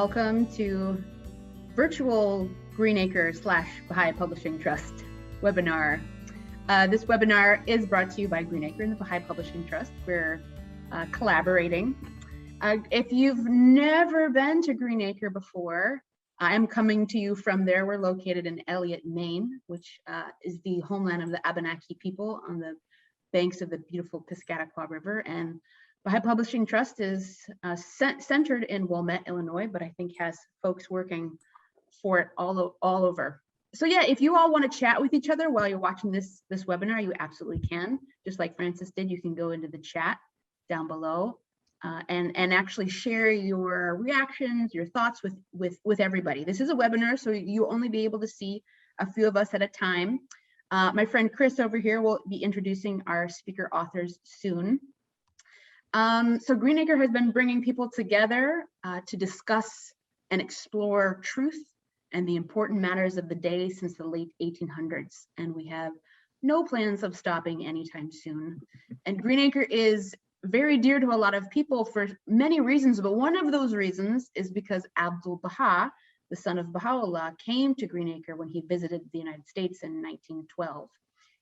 Welcome to virtual Greenacre / Bahá'í Publishing Trust webinar. This webinar is brought to you by Greenacre and the Bahá'í Publishing Trust. We're collaborating. If you've never been to Greenacre before, I am coming to you from there. We're located in Elliott, Maine, which is the homeland of the Abenaki people on the banks of the beautiful Piscataqua River. And Bahá'í Publishing Trust is centered in Wilmette, Illinois, but I think has folks working for it all over. So yeah, if you all want to chat with each other while you're watching this webinar, you absolutely can. Just like Francis did, you can go into the chat down below and actually share your reactions, your thoughts with everybody. This is a webinar, so you'll only be able to see a few of us at a time. My friend Chris over here will be introducing our speaker authors soon. So Greenacre has been bringing people together to discuss and explore truth and the important matters of the day since the late 1800s. And we have no plans of stopping anytime soon. And Greenacre is very dear to a lot of people for many reasons, but one of those reasons is because Abdul-Baha, the son of Baha'u'llah, came to Greenacre when he visited the United States in 1912.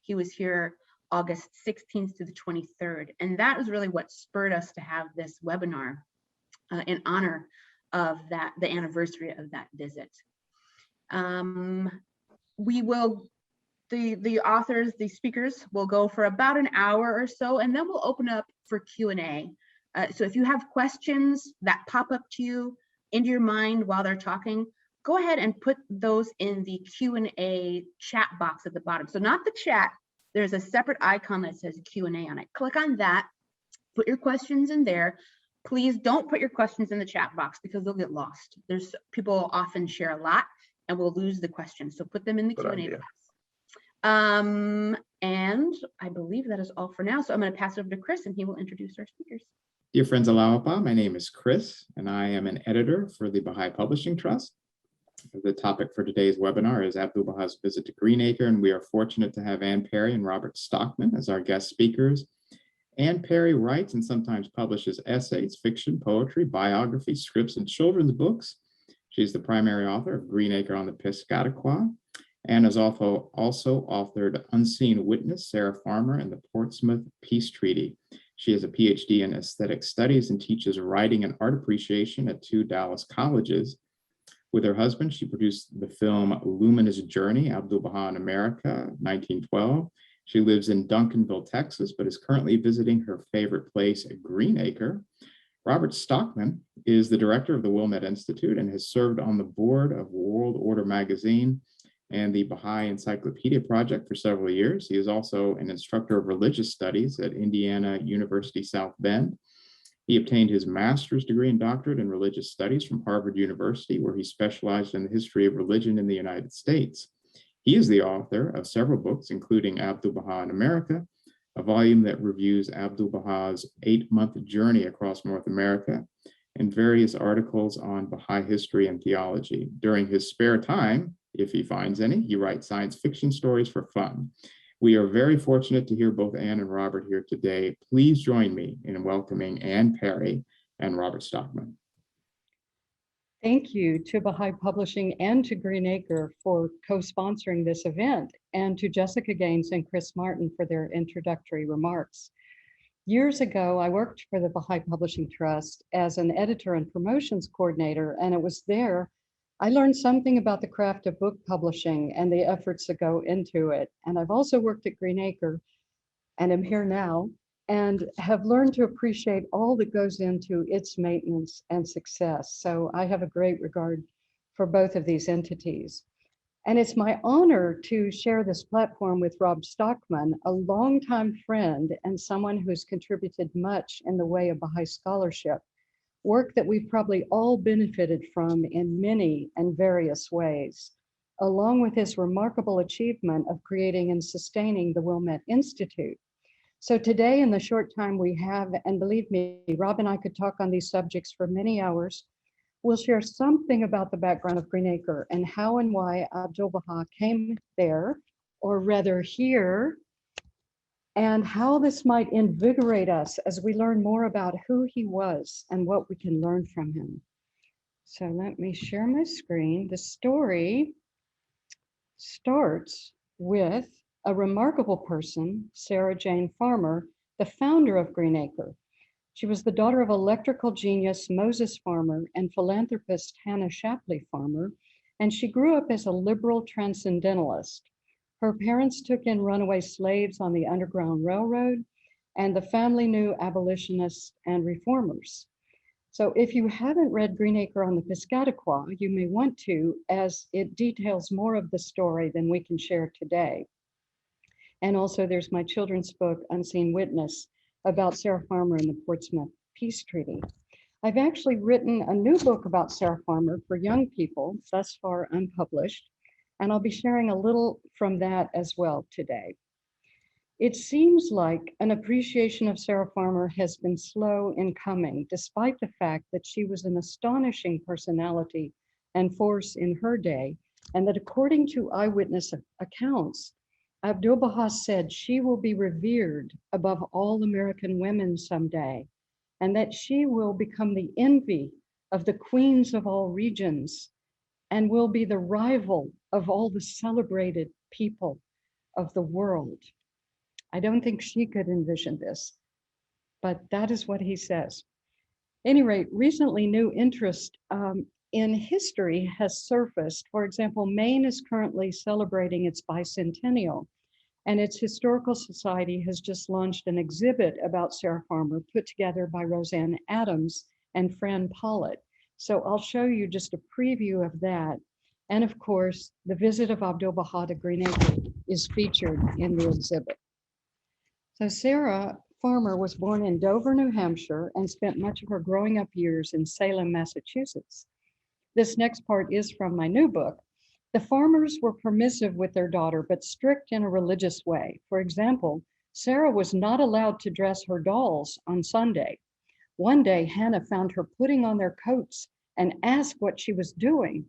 He was here August 16th to the 23rd. And that was really what spurred us to have this webinar in honor of the anniversary of that visit. We will, the authors, the speakers will go for about an hour or so, and then we'll open up for Q&A. So if you have questions that pop up to you into your mind while they're talking, go ahead and put those in the Q&A chat box at the bottom. So not the chat, there's a separate icon that says Q&A on it. Click on that, put your questions in there. Please don't put your questions in the chat box because they'll get lost. There's people often share a lot and we'll lose the questions. So put them in the Q&A box. And I believe that is all for now. So I'm going to pass it over to Chris and he will introduce our speakers. Dear friends, Alawapa, my name is Chris and I am an editor for the Bahá'í Publishing Trust. The topic for today's webinar is Abdul-Baha's visit to Greenacre, and we are fortunate to have Ann Perry and Robert Stockman as our guest speakers. Ann Perry writes and sometimes publishes essays, fiction, poetry, biography, scripts, and children's books. She's the primary author of Greenacre on the Piscataqua, and has also authored Unseen Witness, Sarah Farmer, and the Portsmouth Peace Treaty. She has a PhD in aesthetic studies and teaches writing and art appreciation at 2 Dallas colleges. With her husband, she produced the film Luminous Journey, Abdul-Baha in America, 1912. She lives in Duncanville, Texas, but is currently visiting her favorite place at Greenacre. Robert Stockman is the director of the Wilmette Institute and has served on the board of World Order magazine and the Baha'i Encyclopedia Project for several years. He is also an instructor of religious studies at Indiana University South Bend. He obtained his master's degree and doctorate in religious studies from Harvard University, where he specialized in the history of religion in the United States. He is the author of several books, including Abdul-Baha in America, a volume that reviews Abdul-Baha's 8-month journey across North America, and various articles on Baha'i history and theology. During his spare time, if he finds any, he writes science fiction stories for fun. We are very fortunate to hear both Ann and Robert here today. Please join me in welcoming Ann Perry and Robert Stockman. Thank you to Bahá'í Publishing and to Greenacre for co-sponsoring this event, and to Jessica Gaines and Chris Martin for their introductory remarks. Years ago, I worked for the Bahá'í Publishing Trust as an editor and promotions coordinator, and it was there I learned something about the craft of book publishing and the efforts that go into it. And I've also worked at Greenacre and am here now and have learned to appreciate all that goes into its maintenance and success. So I have a great regard for both of these entities. And it's my honor to share this platform with Rob Stockman, a longtime friend and someone who's contributed much in the way of Baha'i scholarship, work that we've probably all benefited from in many and various ways, along with his remarkable achievement of creating and sustaining the Wilmette Institute. So today, in the short time we have, and believe me, Rob and I could talk on these subjects for many hours, we'll share something about the background of Greenacre and how and why Abdul-Baha came there, or rather here, and how this might invigorate us as we learn more about who he was and what we can learn from him. So let me share my screen. The story starts with a remarkable person, Sarah Jane Farmer, the founder of Greenacre. She was the daughter of electrical genius Moses Farmer and philanthropist Hannah Shapley Farmer, and she grew up as a liberal transcendentalist. Her parents took in runaway slaves on the Underground Railroad, and the family knew abolitionists and reformers. So if you haven't read Greenacre on the Piscataqua, you may want to, as it details more of the story than we can share today. And also there's my children's book, Unseen Witness, about Sarah Farmer and the Portsmouth Peace Treaty. I've actually written a new book about Sarah Farmer for young people, thus far unpublished, and I'll be sharing a little from that as well today. It seems like an appreciation of Sarah Farmer has been slow in coming, despite the fact that she was an astonishing personality and force in her day, and that according to eyewitness accounts, Abdul-Baha said she will be revered above all American women someday, and that she will become the envy of the queens of all regions and will be the rival of all the celebrated people of the world. I don't think she could envision this, but that is what he says. At any rate, recently new interest in history has surfaced. For example, Maine is currently celebrating its bicentennial, and its Historical Society has just launched an exhibit about Sarah Farmer put together by Roseanne Adams and Fran Pollitt. So I'll show you just a preview of that. And of course, the visit of Abdul-Baha to Greenacre is featured in the exhibit. So Sarah Farmer was born in Dover, New Hampshire, and spent much of her growing up years in Salem, Massachusetts. This next part is from my new book. The Farmers were permissive with their daughter, but strict in a religious way. For example, Sarah was not allowed to dress her dolls on Sunday. One day, Hannah found her putting on their coats and asked what she was doing.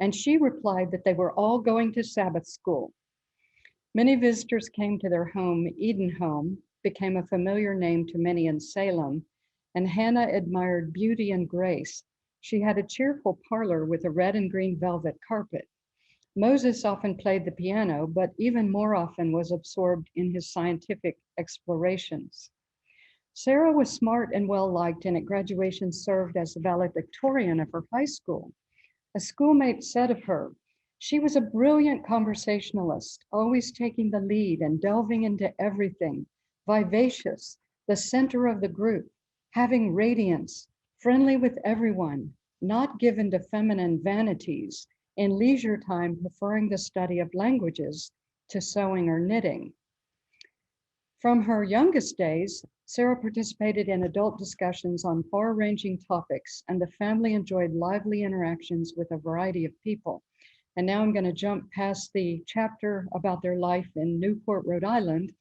And she replied that they were all going to Sabbath school. Many visitors came to their home. Eden Home became a familiar name to many in Salem, and Hannah admired beauty and grace. She had a cheerful parlor with a red and green velvet carpet. Moses often played the piano, but even more often was absorbed in his scientific explorations. Sarah was smart and well-liked, and at graduation served as the valedictorian of her high school. A schoolmate said of her, "She was a brilliant conversationalist, always taking the lead and delving into everything, vivacious, the center of the group, having radiance, friendly with everyone, not given to feminine vanities, in leisure time preferring the study of languages to sewing or knitting." From her youngest days, Sarah participated in adult discussions on far-ranging topics, and the family enjoyed lively interactions with a variety of people. And now I'm going to jump past the chapter about their life in Newport, Rhode Island,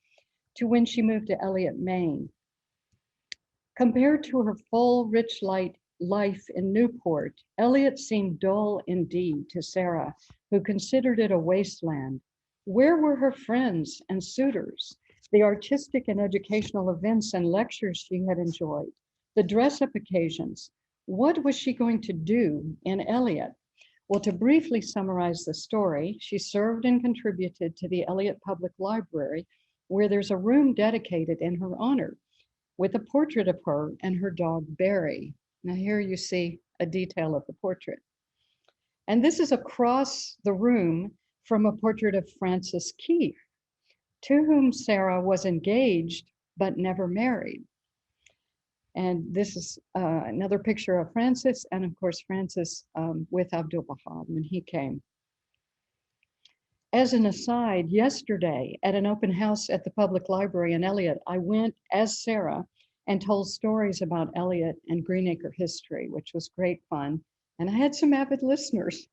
to when she moved to Eliot, Maine. Compared to her full, rich life in Newport, Eliot seemed dull indeed to Sarah, who considered it a wasteland. Where were her friends and suitors, the artistic and educational events and lectures she had enjoyed, the dress-up occasions? What was she going to do in Eliot? Well, to briefly summarize the story, she served and contributed to the Eliot Public Library, where there's a room dedicated in her honor, with a portrait of her and her dog, Barry. Now here you see a detail of the portrait. And this is across the room from a portrait of Francis Keith, to whom Sarah was engaged but never married. And this is another picture of Francis, and of course, Francis with Abdul-Baha when he came. As an aside, yesterday at an open house at the public library in Eliot, I went as Sarah and told stories about Eliot and Greenacre history, which was great fun. And I had some avid listeners,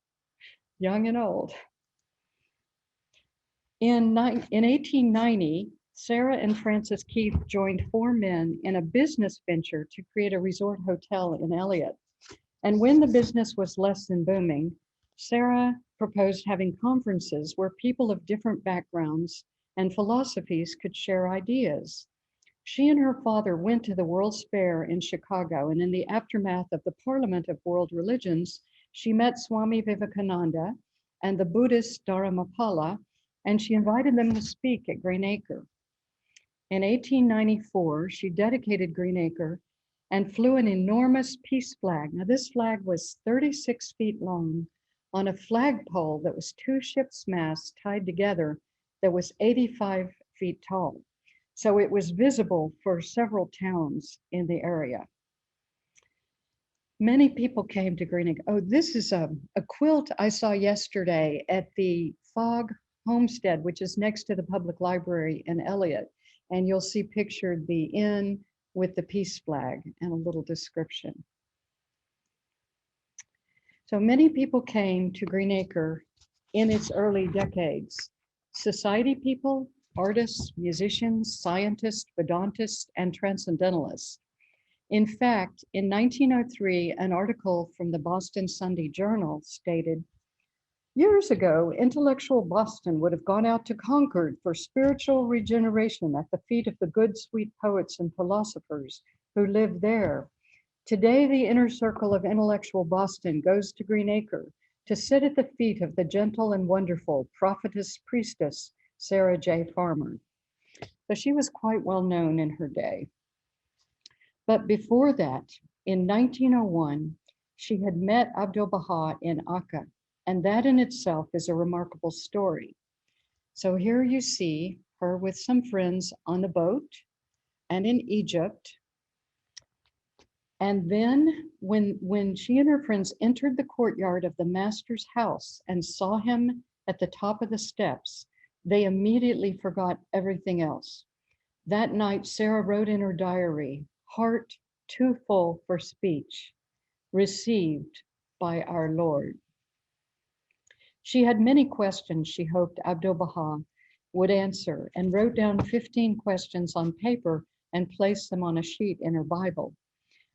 young and old. In 1890, Sarah and Francis Keith joined 4 men in a business venture to create a resort hotel in Eliot. And when the business was less than booming, Sarah proposed having conferences where people of different backgrounds and philosophies could share ideas. She and her father went to the World's Fair in Chicago, and in the aftermath of the Parliament of World Religions, she met Swami Vivekananda and the Buddhist Dharmapala, and she invited them to speak at Greenacre. In 1894, she dedicated Greenacre and flew an enormous peace flag. Now, this flag was 36 feet long on a flagpole that was 2 ships' masts tied together that was 85 feet tall. So it was visible for several towns in the area. Many people came to Greenacre. Oh, this is a quilt I saw yesterday at the Fogg Homestead, which is next to the public library in Elliott. And you'll see pictured the inn with the peace flag and a little description. So many people came to Greenacre in its early decades. Society people, artists, musicians, scientists, Vedantists, and transcendentalists. In fact, in 1903, an article from the Boston Sunday Journal stated, "Years ago, intellectual Boston would have gone out to Concord for spiritual regeneration at the feet of the good, sweet poets and philosophers who lived there. Today, the inner circle of intellectual Boston goes to Greenacre to sit at the feet of the gentle and wonderful prophetess priestess, Sarah J. Farmer." So she was quite well known in her day. But before that, in 1901, she had met Abdul-Baha in Acca, and that in itself is a remarkable story. So here you see her with some friends on the boat and in Egypt. And then when she and her friends entered the courtyard of the master's house and saw him at the top of the steps, they immediately forgot everything else. That night, Sarah wrote in her diary, "Heart too full for speech, received by our Lord." She had many questions she hoped Abdul-Baha would answer and wrote down 15 questions on paper and placed them on a sheet in her Bible.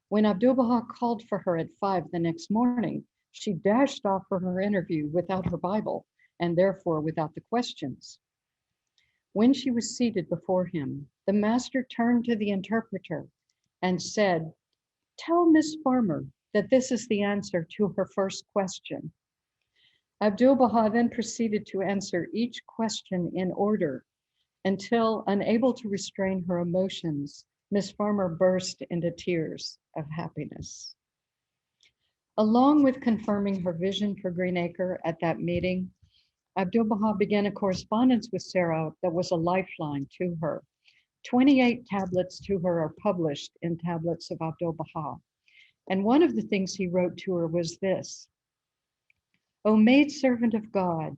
When Abdul-Baha called for her at 5 the next morning, she dashed off for her interview without her Bible and therefore without the questions. When she was seated before him, the master turned to the interpreter and said, "Tell Miss Farmer that this is the answer to her first question." Abdul-Baha then proceeded to answer each question in order until, unable to restrain her emotions, Miss Farmer burst into tears of happiness. Along with confirming her vision for Greenacre at that meeting, Abdul-Baha began a correspondence with Sarah that was a lifeline to her. 28 tablets to her are published in Tablets of Abdul-Baha. And one of the things he wrote to her was this: "O maidservant of God,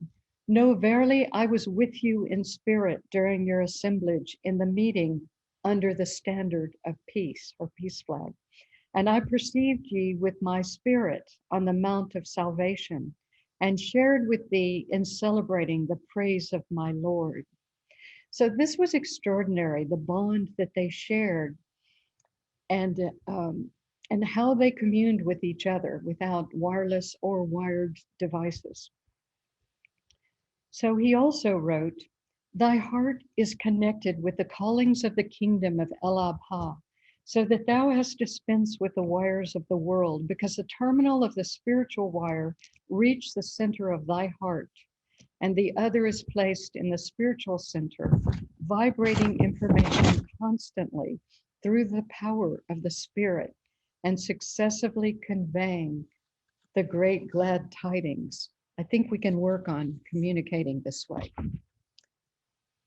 know verily I was with you in spirit during your assemblage in the meeting under the standard of peace," or peace flag. "And I perceived ye with my spirit on the mount of salvation, and shared with thee in celebrating the praise of my Lord." So this was extraordinary, the bond that they shared and how they communed with each other without wireless or wired devices. So he also wrote, "Thy heart is connected with the callings of the kingdom of El-Abha, so that thou hast dispensed with the wires of the world, because the terminal of the spiritual wire reached the center of thy heart, and the other is placed in the spiritual center, vibrating information constantly through the power of the spirit and successively conveying the great glad tidings." I think we can work on communicating this way.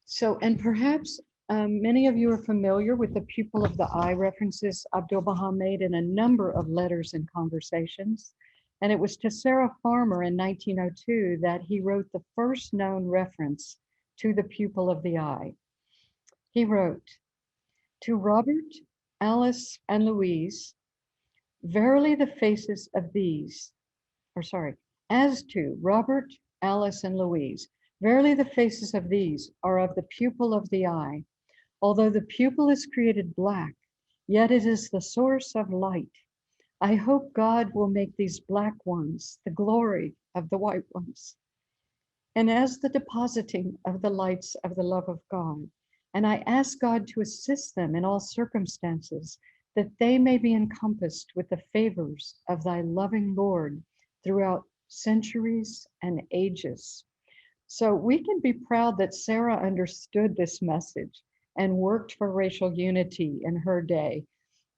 So, and perhaps many of you are familiar with the pupil of the eye references Abdul-Baha made in a number of letters and conversations. And it was to Sarah Farmer in 1902 that he wrote the first known reference to the pupil of the eye. He wrote, "To Robert, Alice, and Louise, verily the faces of these," as to Robert, Alice, and Louise, verily the faces of these are of the pupil of the eye. Although the pupil is created black, yet it is the source of light. I hope God will make these black ones the glory of the white ones. And as the depositing of the lights of the love of God, And I ask God to assist them in all circumstances, that they may be encompassed with the favors of thy loving Lord throughout centuries and ages. So we can be proud that Sarah understood this message and worked for racial unity in her day,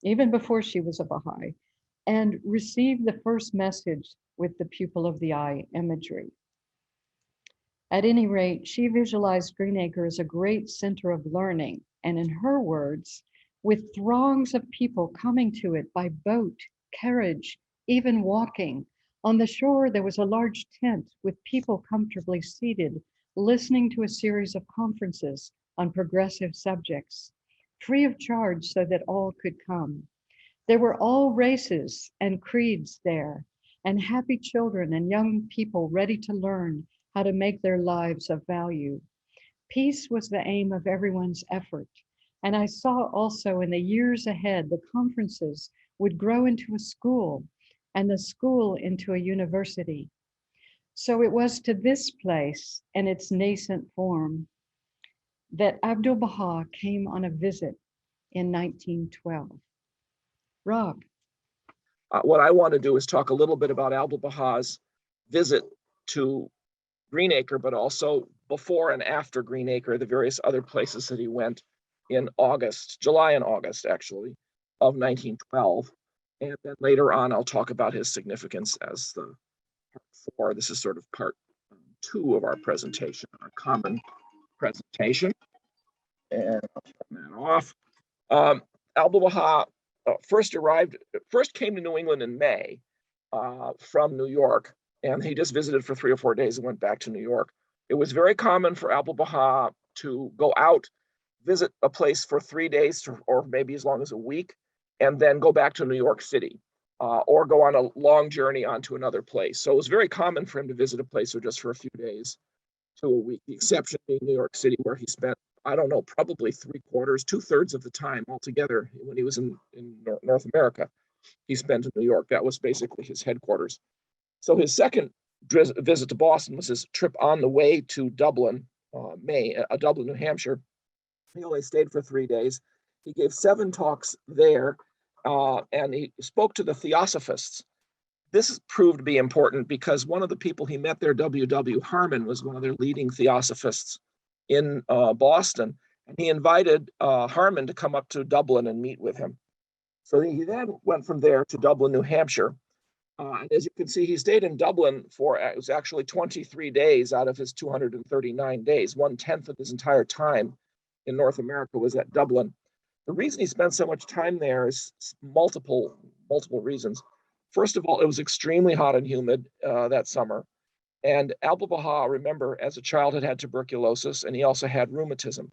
even before she was a Baha'i, and received the first message with the pupil of the eye imagery. At any rate, she visualized Greenacre as a great center of learning, and in her words, with throngs of people coming to it by boat, carriage, even walking. On the shore, there was a large tent with people comfortably seated, listening to a series of conferences on progressive subjects, free of charge so that all could come. There were all races and creeds there, and happy children and young people ready to learn how to make their lives of value. Peace was the aim of everyone's effort. And I saw also in the years ahead, the conferences would grow into a school and the school into a university. So it was to this place and its nascent form that Abdul-Baha came on a visit in 1912. Rob. What I want to do is talk a little bit about Abdul-Baha's visit to Greenacre, but also before and after Greenacre, the various other places that he went in July and August, actually, of 1912. And then later on, I'll talk about his significance as the part 4. This is sort of part 2 of our presentation, our common presentation. And I'll turn that off. Abdul-Baha first came to New England in May from New York, and he just visited for 3 or 4 days and went back to New York. It was very common for Abdul-Baha to go out, visit a place for 3 days or maybe as long as a week, and then go back to New York City or go on a long journey onto another place. So it was very common for him to visit a place just for a few days to a week, the exception being New York City, where he spent, I don't know, probably 3/4, 2/3 of the time altogether when he was in North America. He spent in New York. That was basically his headquarters. So his second visit to Boston was his trip on the way to Dublin, Dublin, New Hampshire. He only stayed for 3 days. He gave 7 talks there, and he spoke to the Theosophists. This proved to be important because one of the people he met there, W.W. Harmon, was one of their leading Theosophists in Boston. And he invited Harmon to come up to Dublin and meet with him. So he then went from there to Dublin, New Hampshire. And as you can see, he stayed in Dublin for, it was actually 23 days out of his 239 days. 1/10 of his entire time in North America was at Dublin. The reason he spent so much time there is multiple reasons. First of all, it was extremely hot and humid that summer. And Abdul-Baha, remember, as a child had tuberculosis, and he also had rheumatism.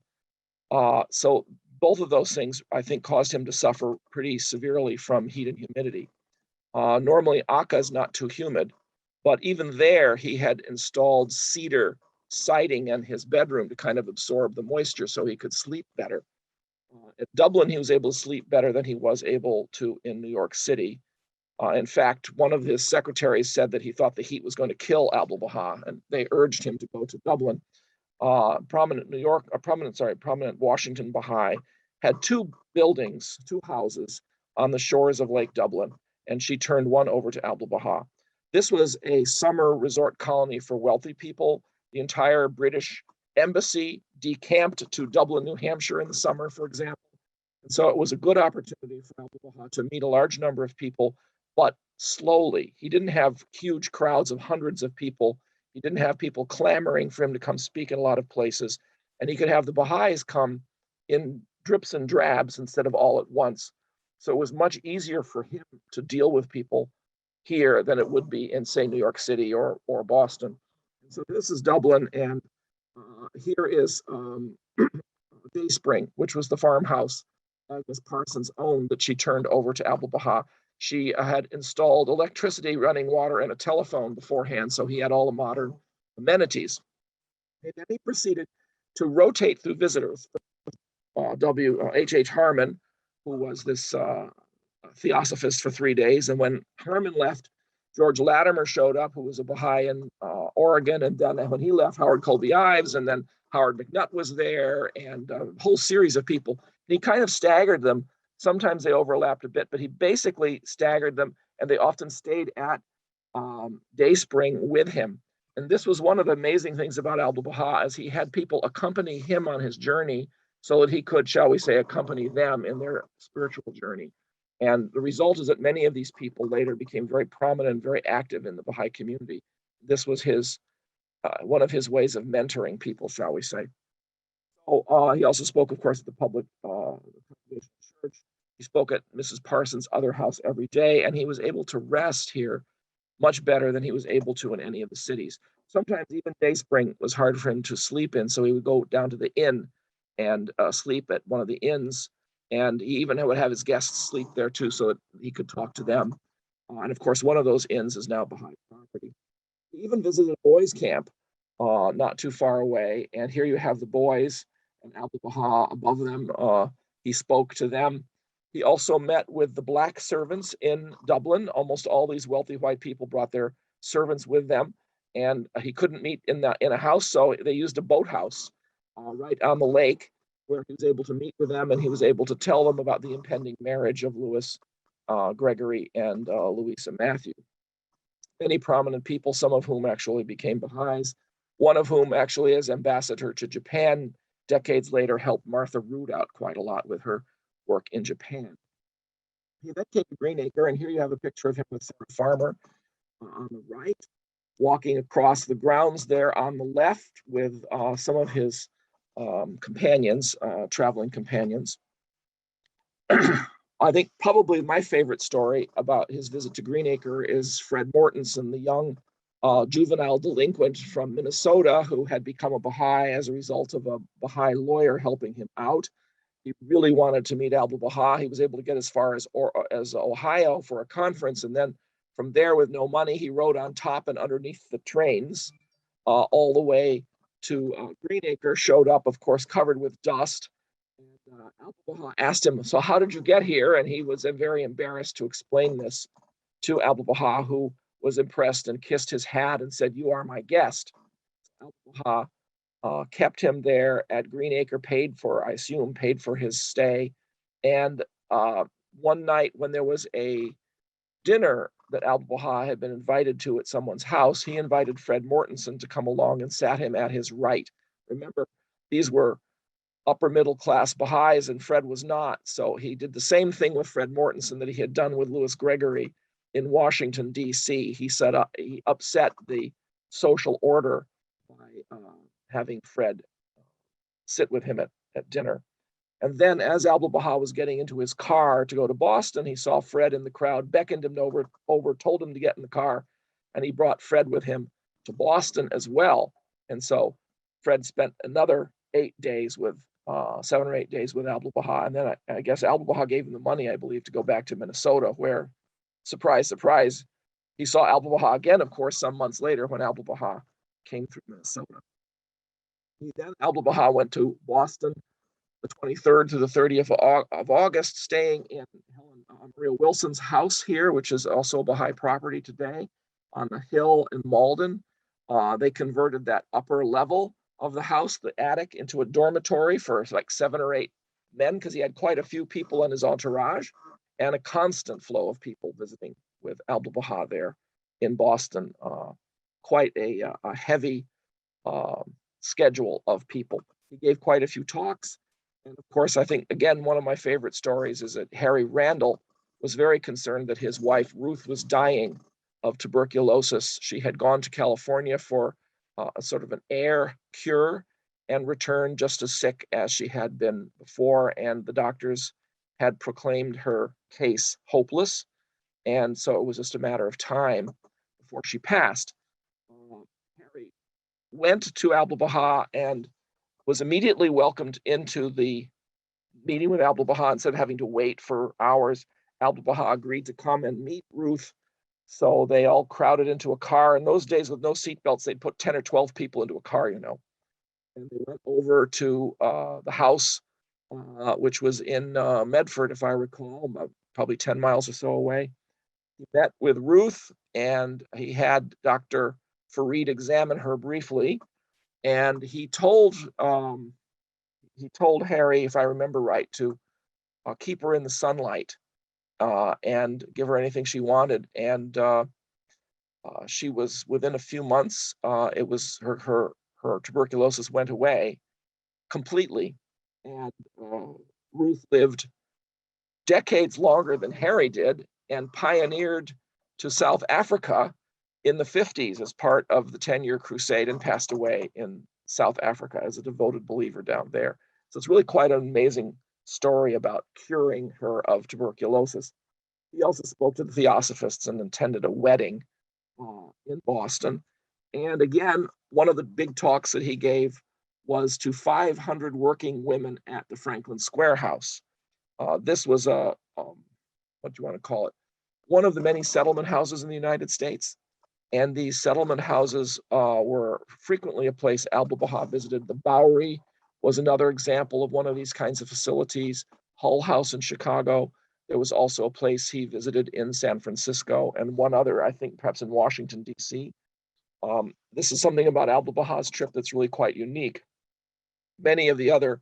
So both of those things, I think, caused him to suffer pretty severely from heat and humidity. Normally, Acca is not too humid, but even there, he had installed cedar siding in his bedroom to kind of absorb the moisture so he could sleep better. At Dublin, he was able to sleep better than he was able to in New York City. In fact, one of his secretaries said that he thought the heat was going to kill Abdul-Baha, and they urged him to go to Dublin. Prominent Washington Baha'i had 2 buildings, 2 houses on the shores of Lake Dublin, and she turned one over to Abdul-Baha. This was a summer resort colony for wealthy people. The entire British embassy decamped to Dublin, New Hampshire in the summer, for example. And so it was a good opportunity for Abdul-Baha to meet a large number of people, but slowly. He didn't have huge crowds of hundreds of people. He didn't have people clamoring for him to come speak in a lot of places. And he could have the Baha'is come in drips and drabs instead of all at once. So it was much easier for him to deal with people here than it would be in, say, New York City or Boston. And so this is Dublin, and here is Dayspring, which was the farmhouse Agnes Parsons owned that she turned over to Abdul-Baha. She had installed electricity, running water, and a telephone beforehand, so he had all the modern amenities. And then he proceeded to rotate through visitors. H.H. Harmon, who was this theosophist for 3 days, and when Harmon left, George Latimer showed up, who was a Baha'i in Oregon, and then when he left, Howard Colby Ives, and then Howard McNutt was there, and a whole series of people. And he kind of staggered them. Sometimes they overlapped a bit, but he basically staggered them, and they often stayed at Dayspring with him. And this was one of the amazing things about Abdul-Baha, is he had people accompany him on his journey so that he could, shall we say, accompany them in their spiritual journey. And the result is that many of these people later became very prominent and very active in the Baha'i community. This was his one of his ways of mentoring people, shall we say. So he also spoke, of course, at the public church. He spoke at Mrs. Parsons' other house every day, and he was able to rest here much better than he was able to in any of the cities. Sometimes even Dayspring was hard for him to sleep in, so he would go down to the inn and sleep at one of the inns, and he even would have his guests sleep there too, so that he could talk to them. And of course, one of those inns is now Baha'i property. He even visited a boys' camp not too far away, and here you have the boys and Abdul-Baha above them. He spoke to them. He also met with the black servants in Dublin. Almost all these wealthy white people brought their servants with them, and he couldn't meet in a house, so they used a boathouse right on the lake, where he was able to meet with them, and he was able to tell them about the impending marriage of Louis Gregory and Louisa Matthew. Many prominent people, some of whom actually became Baha'is, one of whom actually as ambassador to Japan decades later helped Martha Root out quite a lot with her work in Japan. He then came to Greenacre, and here you have a picture of him with Sarah Farmer on the right, walking across the grounds there on the left with some of his companions, traveling companions. I think probably my favorite story about his visit to Greenacre is Fred Mortensen, the young juvenile delinquent from Minnesota who had become a Baha'i as a result of a Baha'i lawyer helping him out. He really wanted to meet Abdul-Baha. He was able to get as far as Ohio for a conference, and then from there, with no money, he rode on top and underneath the trains all the way to Greenacre, showed up, of course, covered with dust. And Abdul-Baha asked him, "So how did you get here?" And he was very embarrassed to explain this to Abdul-Baha, who was impressed and kissed his hat and said, "You are my guest." Abdul-Baha kept him there at Greenacre, paid for his stay. And one night when there was a dinner that Abdul-Baha had been invited to at someone's house, he invited Fred Mortensen to come along and sat him at his right. Remember, these were upper middle class Baha'is, and Fred was not. So he did the same thing with Fred Mortensen that he had done with Louis Gregory in Washington, D.C. He upset the social order by having Fred sit with him at dinner. And then as Abdul-Baha was getting into his car to go to Boston, he saw Fred in the crowd, beckoned him over, told him to get in the car, and he brought Fred with him to Boston as well. And so Fred spent another 7 or 8 days with Abdul-Baha. And then I guess Abdul-Baha gave him the money, I believe, to go back to Minnesota, where, surprise, surprise, he saw Abdul-Baha again, of course, some months later when Abdul-Baha came through Minnesota. Abdul-Baha went to Boston the 23rd to the 30th of August, staying in Helen Maria Wilson's house here, which is also Baha'i property today, on the hill in Malden. They converted that upper level of the house, the attic, into a dormitory for like 7 or 8 men, because he had quite a few people in his entourage, and a constant flow of people visiting with Abdul-Baha there in Boston. Quite a heavy schedule of people. He gave quite a few talks. And of course, I think, again, one of my favorite stories is that Harry Randall was very concerned that his wife, Ruth, was dying of tuberculosis. She had gone to California for a sort of an air cure and returned just as sick as she had been before. And the doctors had proclaimed her case hopeless. And so it was just a matter of time before she passed. Harry went to Abdul-Baha and was immediately welcomed into the meeting with Abdul-Baha. Instead of having to wait for hours, Abdul-Baha agreed to come and meet Ruth. So they all crowded into a car. In those days, with no seatbelts, they'd put 10 or 12 people into a car, And they went over to the house, which was in Medford, if I recall, probably 10 miles or so away. He met with Ruth, and he had Dr. Farid examine her briefly. And he told Harry, if I remember right, to keep her in the sunlight and give her anything she wanted. And she was, within a few months, it was her tuberculosis went away completely. And Ruth lived decades longer than Harry did and pioneered to South Africa in the 50s as part of the 10-year crusade, and passed away in South Africa as a devoted believer down there. So it's really quite an amazing story about curing her of tuberculosis. He also spoke to the Theosophists and attended a wedding in Boston. And again, one of the big talks that he gave was to 500 working women at the Franklin Square House. This was what do you want to call it? One of the many settlement houses in the United States. And these settlement houses were frequently a place Abdu'l-Bahá visited. The Bowery was another example of one of these kinds of facilities. Hull House in Chicago. There was also a place he visited in San Francisco, and one other, I think, perhaps in Washington, D.C. This is something about Abdu'l-Bahā's trip that's really quite unique. Many of the other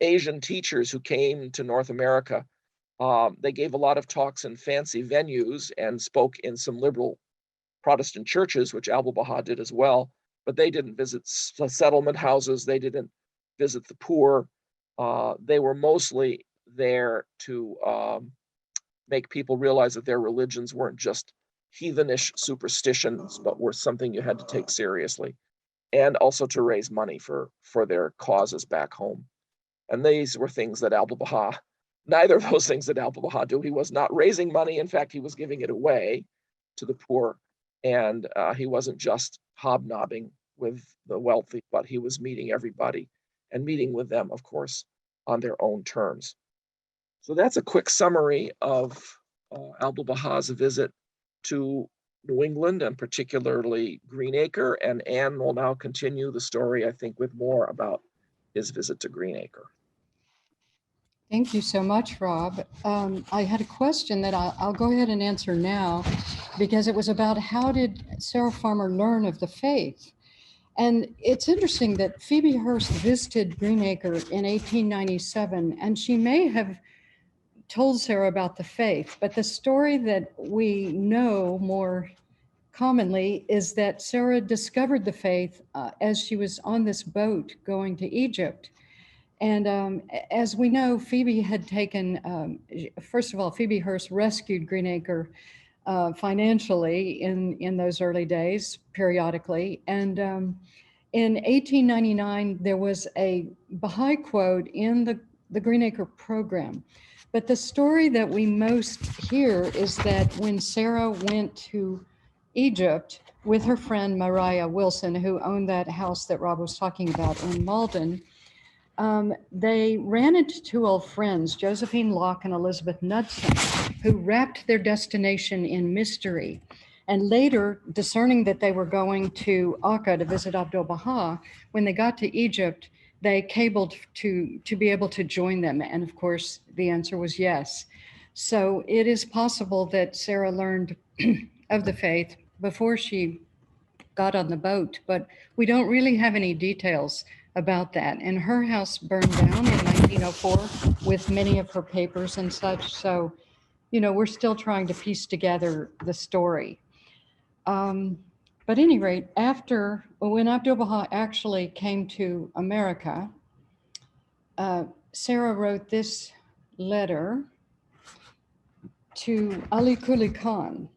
Asian teachers who came to North America, they gave a lot of talks in fancy venues and spoke in some liberal Protestant churches, which Abdu'l-Bahá did as well, but they didn't visit settlement houses. They didn't visit the poor. They were mostly there to make people realize that their religions weren't just heathenish superstitions, but were something you had to take seriously, and also to raise money for their causes back home. And these were things that Abdu'l-Bahá, neither of those things that Abdu'l-Bahá do. He was not raising money. In fact, he was giving it away to the poor. And he wasn't just hobnobbing with the wealthy, but he was meeting everybody and meeting with them, of course, on their own terms. So that's a quick summary of Abdu'l-Bahā's visit to New England, and particularly Greenacre. And Anne will now continue the story, I think, with more about his visit to Greenacre. Thank you so much, Rob. I had a question that I'll go ahead and answer now, because it was about how did Sarah Farmer learn of the faith? And it's interesting that Phoebe Hearst visited Greenacre in 1897, and she may have told Sarah about the faith, but the story that we know more commonly is that Sarah discovered the faith as she was on this boat going to Egypt. And as we know, Phoebe had taken, first of all, Phoebe Hearst rescued Greenacre financially in those early days, periodically. And in 1899, there was a Baha'i quote in the Greenacre program. But the story that we most hear is that when Sarah went to Egypt with her friend Mariah Wilson, who owned that house that Rob was talking about in Malden, they ran into two old friends, Josephine Locke and Elizabeth Knudsen, who wrapped their destination in mystery. And later, discerning that they were going to Acca to visit Abdul-Baha, when they got to Egypt, they cabled to be able to join them. And of course, the answer was yes. So it is possible that Sarah learned of the faith before she got on the boat, but we don't really have any details about that. And her house burned down in 1904 with many of her papers and such. So, you know, we're still trying to piece together the story. But at any rate, when Abdul-Baha actually came to America, Sarah wrote this letter to Ali Kuli Khan.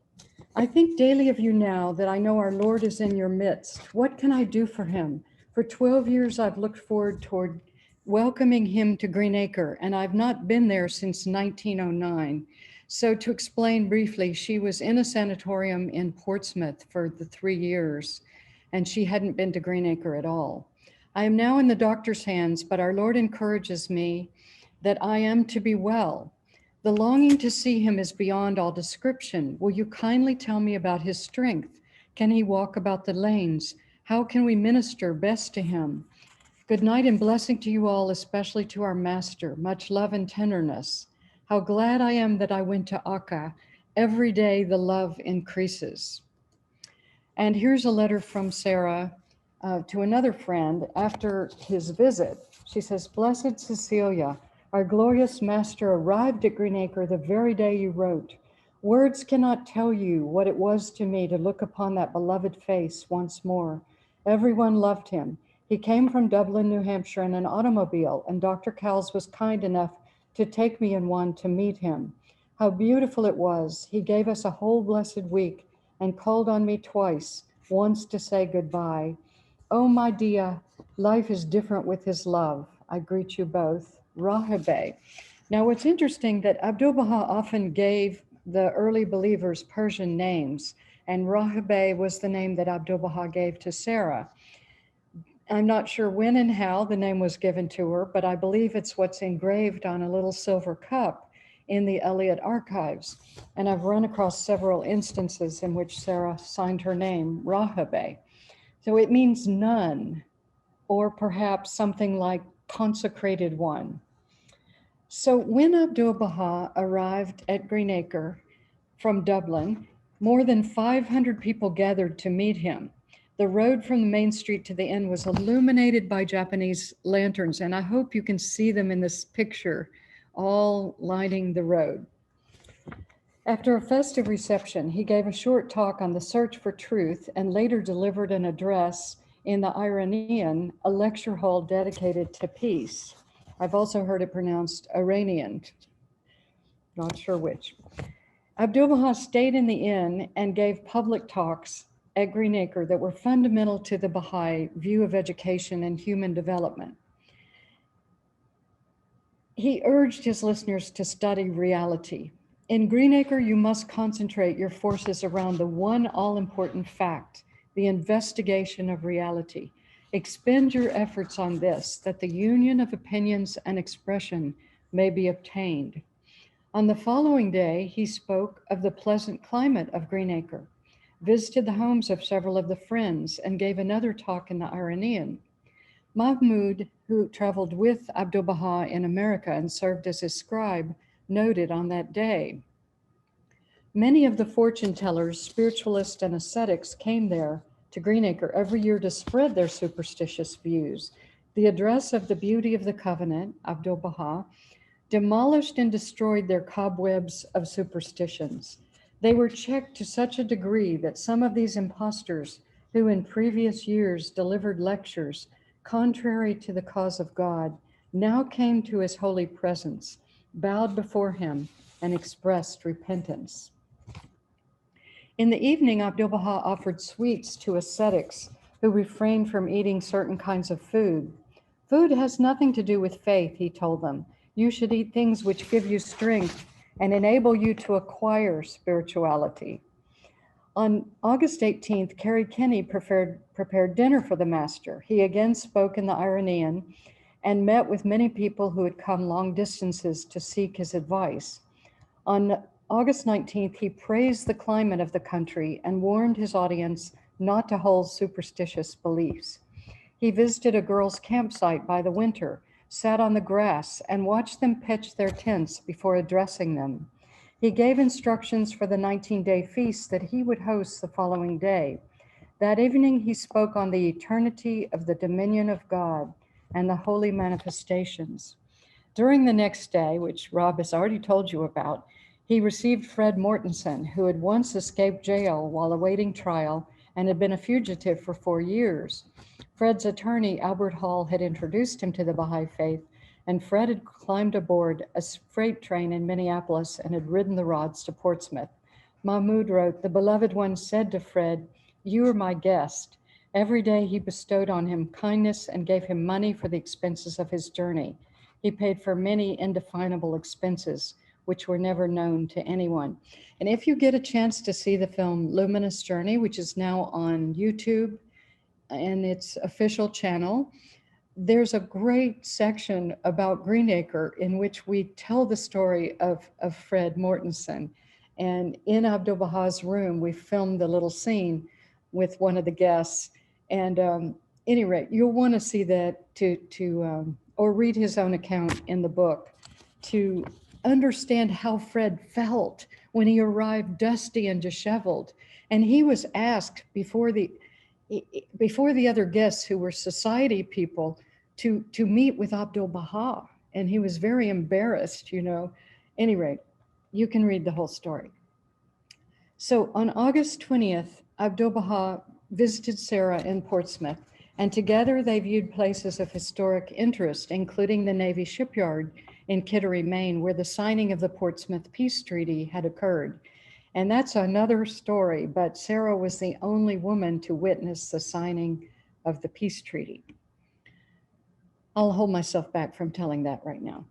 I think daily of you now that I know our Lord is in your midst. What can I do for him? For 12 years, I've looked forward toward welcoming him to Greenacre, and I've not been there since 1909. So to explain briefly, she was in a sanatorium in Portsmouth for the 3 years, and she hadn't been to Greenacre at all. I am now in the doctor's hands, but our Lord encourages me that I am to be well. The longing to see him is beyond all description. Will you kindly tell me about his strength? Can he walk about the lanes? How can we minister best to him? Good night and blessing to you all, especially to our master. Much love and tenderness. How glad I am that I went to Acca. Every day the love increases. And here's a letter from Sarah to another friend after his visit. She says, "Blessed Cecilia, our glorious master arrived at Greenacre the very day you wrote. Words cannot tell you what it was to me to look upon that beloved face once more. Everyone loved him. He came from Dublin, New Hampshire in an automobile, and Dr. Cowles was kind enough to take me in one to meet him. How beautiful it was. He gave us a whole blessed week and called on me twice, once to say goodbye. Oh, my dear, life is different with his love. I greet you both. Rahabe." Now, what's interesting that Abdul-Baha often gave the early believers Persian names, and Rahabe was the name that Abdul-Baha gave to Sarah. I'm not sure when and how the name was given to her, but I believe it's what's engraved on a little silver cup in the Elliott archives. And I've run across several instances in which Sarah signed her name Rahabe. So it means none, or perhaps something like consecrated one. So when Abdul-Baha arrived at Greenacre from Dublin, more than 500 people gathered to meet him. The road from the main street to the inn was illuminated by Japanese lanterns, and I hope you can see them in this picture, all lining the road. After a festive reception, he gave a short talk on the search for truth and later delivered an address in the Iranian, a lecture hall dedicated to peace. I've also heard it pronounced Iranian, not sure which. Abdul-Baha stayed in the inn and gave public talks at Greenacre that were fundamental to the Baha'i view of education and human development. He urged his listeners to study reality. In Greenacre, you must concentrate your forces around the one all-important fact, the investigation of reality. Expend your efforts on this, that the union of opinions and expression may be obtained. On the following day, he spoke of the pleasant climate of Greenacre, visited the homes of several of the friends, and gave another talk in the Iranian. Mahmoud, who traveled with Abdu'l-Bahá in America and served as his scribe, noted on that day, "Many of the fortune tellers, spiritualists, and ascetics came there to Greenacre every year to spread their superstitious views. The address of the beauty of the covenant, Abdul-Baha, demolished and destroyed their cobwebs of superstitions. They were checked to such a degree that some of these impostors, who in previous years delivered lectures contrary to the cause of God, now came to his holy presence, bowed before him, and expressed repentance." In the evening, Abdul-Baha offered sweets to ascetics who refrained from eating certain kinds of food. "Food has nothing to do with faith," he told them. "You should eat things which give you strength and enable you to acquire spirituality." On August 18th, Carrie Kenny prepared dinner for the master. He again spoke in the Iranian and met with many people who had come long distances to seek his advice. On August 19th, he praised the climate of the country and warned his audience not to hold superstitious beliefs. He visited a girls' campsite by the winter, sat on the grass, and watched them pitch their tents before addressing them. He gave instructions for the 19-day feast that he would host the following day. That evening, he spoke on the eternity of the dominion of God and the holy manifestations. During the next day, which Rob has already told you about, he received Fred Mortensen, who had once escaped jail while awaiting trial and had been a fugitive for 4 years. Fred's attorney, Albert Hall, had introduced him to the Baha'i faith, and Fred had climbed aboard a freight train in Minneapolis and had ridden the rods to Portsmouth. Mahmoud wrote, "The beloved one said to Fred, 'You are my guest.' Every day he bestowed on him kindness and gave him money for the expenses of his journey. He paid for many indefinable expenses, which were never known to anyone." And if you get a chance to see the film Luminous Journey, which is now on YouTube and its official channel, there's a great section about Greenacre in which we tell the story of Fred Mortensen. And in Abdul-Baha's room, we filmed a little scene with one of the guests. And any rate, you'll want to see that or read his own account in the book to understand how Fred felt when he arrived dusty and disheveled. And he was asked before before the other guests who were society people to meet with Abdul-Baha. And he was very embarrassed, you know. Any rate, you can read the whole story. So on August 20th, Abdul-Baha visited Sarah in Portsmouth, and together they viewed places of historic interest, including the Navy shipyard in Kittery, Maine, where the signing of the Portsmouth Peace Treaty had occurred. And that's another story, but Sarah was the only woman to witness the signing of the peace treaty. I'll hold myself back from telling that right now.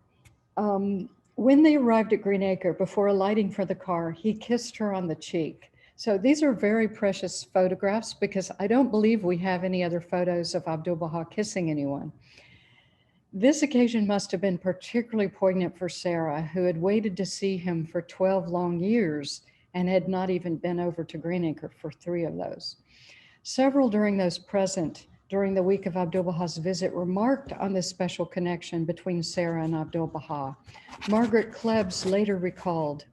When they arrived at Greenacre, before alighting for the car, he kissed her on the cheek. So these are very precious photographs because I don't believe we have any other photos of Abdul-Baha kissing anyone. This occasion must have been particularly poignant for Sarah, who had waited to see him for 12 long years and had not even been over to Greenacre for 3 of those. Several during those present during the week of Abdul-Baha's visit remarked on this special connection between Sarah and Abdul-Baha. Margaret Klebs later recalled,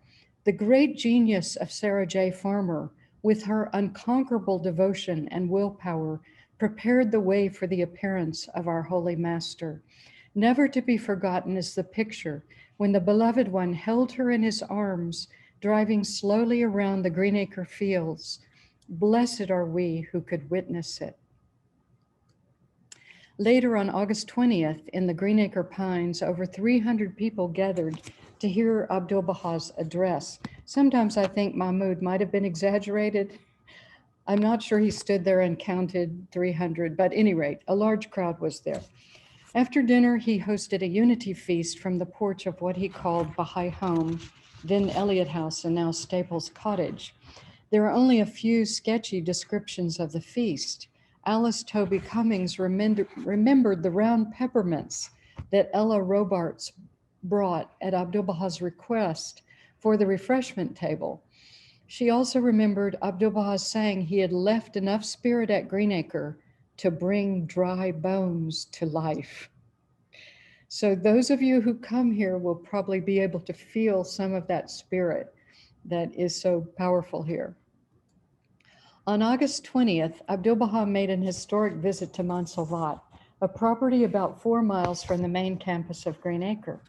"The great genius of Sarah J. Farmer, with her unconquerable devotion and willpower, prepared the way for the appearance of our Holy Master. Never to be forgotten is the picture when the beloved one held her in his arms, driving slowly around the Greenacre fields. Blessed are we who could witness it." Later on August 20th, in the Greenacre Pines, over 300 people gathered to hear Abdul-Baha's address. Sometimes I think Mahmoud might have been exaggerated. I'm not sure he stood there and counted 300, but at any rate, a large crowd was there. After dinner, he hosted a unity feast from the porch of what he called Baha'i Home, then Elliott House and now Staples Cottage. There are only a few sketchy descriptions of the feast. Alice Toby Cummings remembered the round peppermints that Ella Robarts brought at Abdul-Baha's request for the refreshment table. She also remembered Abdul-Baha saying he had left enough spirit at Greenacre to bring dry bones to life. So those of you who come here will probably be able to feel some of that spirit that is so powerful here. On August 20th, Abdul-Baha made an historic visit to Montsalvat, a property about 4 miles from the main campus of Greenacre.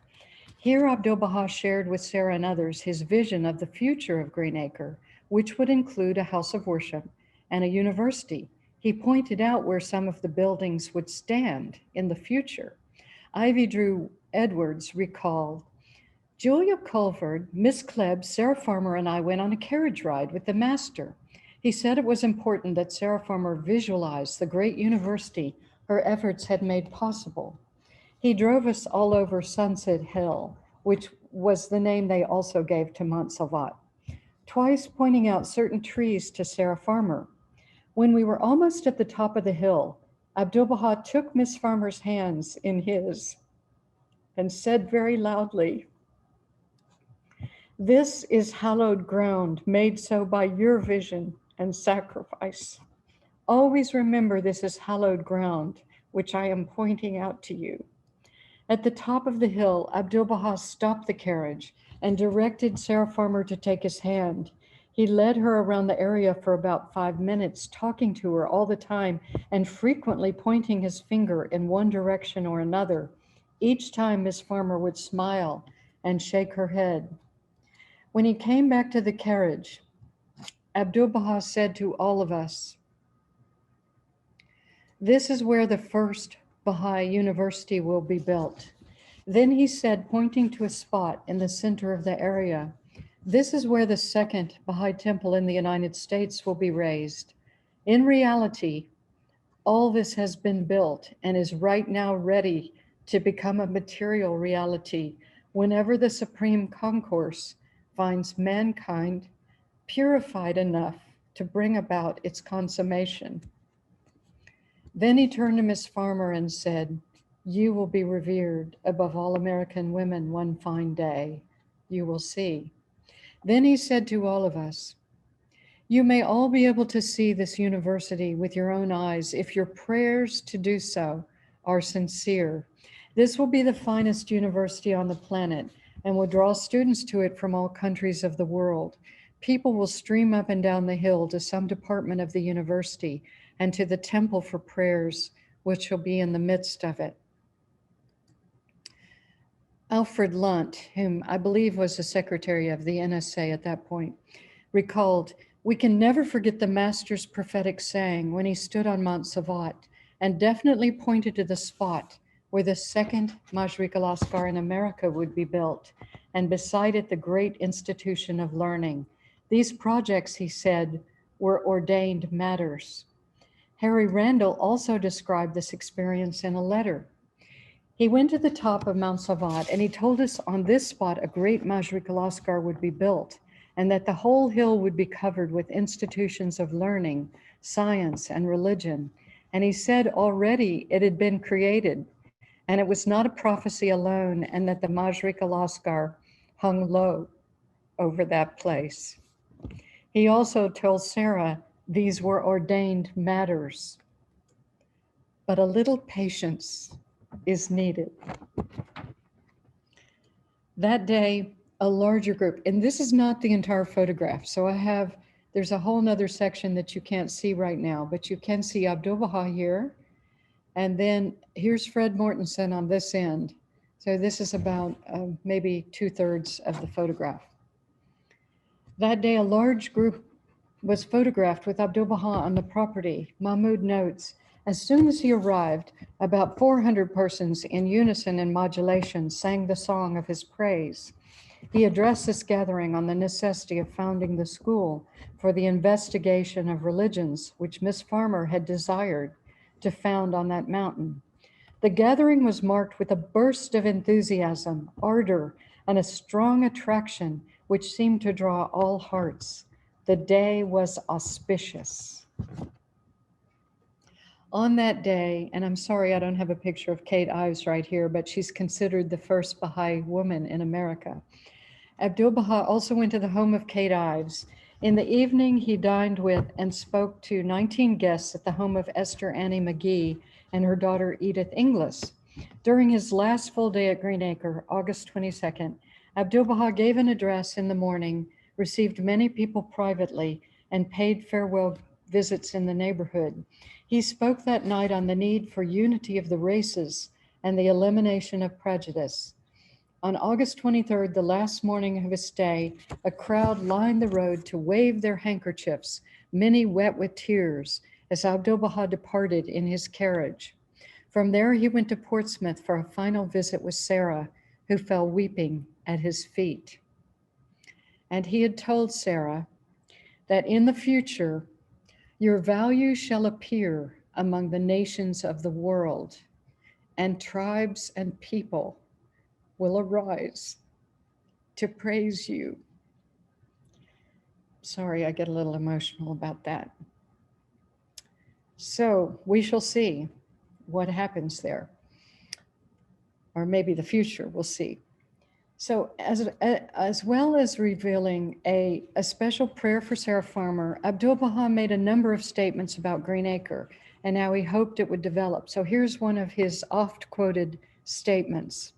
Here, Abdul-Baha shared with Sarah and others his vision of the future of Greenacre, which would include a house of worship and a university. He pointed out where some of the buildings would stand in the future. Ivy Drew Edwards recalled, "Julia Culford, Miss Klebb, Sarah Farmer, and I went on a carriage ride with the master. He said it was important that Sarah Farmer visualize the great university her efforts had made possible. He drove us all over Sunset Hill, which was the name they also gave to Montsalvat, twice pointing out certain trees to Sarah Farmer. When we were almost at the top of the hill, Abdul-Baha took Miss Farmer's hands in his and said very loudly, 'This is hallowed ground made so by your vision and sacrifice. Always remember this is hallowed ground, which I am pointing out to you.' At the top of the hill, Abdul-Baha stopped the carriage and directed Sarah Farmer to take his hand. He led her around the area for about 5 minutes, talking to her all the time and frequently pointing his finger in one direction or another. Each time Miss Farmer would smile and shake her head. When he came back to the carriage, Abdul-Baha said to all of us, 'This is where the first Baha'i University will be built.' Then he said, pointing to a spot in the center of the area, 'This is where the second Baha'i temple in the United States will be raised.' In reality, all this has been built and is right now ready to become a material reality whenever the Supreme Concourse finds mankind purified enough to bring about its consummation.' Then he turned to Miss Farmer and said, 'You will be revered above all American women one fine day. You will see.' Then he said to all of us, 'You may all be able to see this university with your own eyes if your prayers to do so are sincere. This will be the finest university on the planet and will draw students to it from all countries of the world. People will stream up and down the hill to some department of the university, and to the temple for prayers, which shall be in the midst of it. Alfred Lunt, whom I believe was the secretary of the NSA at that point, recalled, "We can never forget the master's prophetic saying when he stood on Mount Savat and definitely pointed to the spot where the second Majrik al-Asghar in America would be built, and beside it the great institution of learning. These projects," he said, "were ordained matters." Harry Randall also described this experience in a letter. He went to the top of Mount Savat and he told us on this spot a great Majrik al-Asghar would be built, and that the whole hill would be covered with institutions of learning, science, and religion. And he said already it had been created, and it was not a prophecy alone, and that the Majrik al-Asghar hung low over that place. He also told Sarah these were ordained matters, but a little patience is needed. That day, a larger group, and this is not the entire photograph, so there's a whole nother section that you can't see right now, but you can see Abdul-Baha here, and then here's Fred Mortensen on this end. So this is about maybe 2/3 of the photograph. That day, a large group was photographed with Abdul-Baha on the property. Mahmoud notes, as soon as he arrived, about 400 persons in unison and modulation sang the song of his praise. He addressed this gathering on the necessity of founding the school for the investigation of religions, which Miss Farmer had desired to found on that mountain. The gathering was marked with a burst of enthusiasm, ardor, and a strong attraction which seemed to draw all hearts. The day was auspicious. On that day, and I'm sorry I don't have a picture of Kate Ives right here, but she's considered the first Baha'i woman in America. Abdul-Baha also went to the home of Kate Ives. In the evening, he dined with and spoke to 19 guests at the home of Esther Annie McGee and her daughter Edith Inglis. During his last full day at Greenacre, August 22nd, Abdul-Baha gave an address in the morning, received many people privately, and paid farewell visits in the neighborhood. He spoke that night on the need for unity of the races and the elimination of prejudice. On August 23rd, the last morning of his stay, a crowd lined the road to wave their handkerchiefs, many wet with tears, as Abdul-Baha departed in his carriage. From there, he went to Portsmouth for a final visit with Sarah, who fell weeping at his feet. And he had told Sarah that in the future, your value shall appear among the nations of the world, and tribes and people will arise to praise you. Sorry, I get a little emotional about that. So we shall see what happens there, or maybe the future, we'll see. So as well as revealing a special prayer for Sarah Farmer, Abdul-Baha made a number of statements about Greenacre and how he hoped it would develop. So here's one of his oft quoted statements.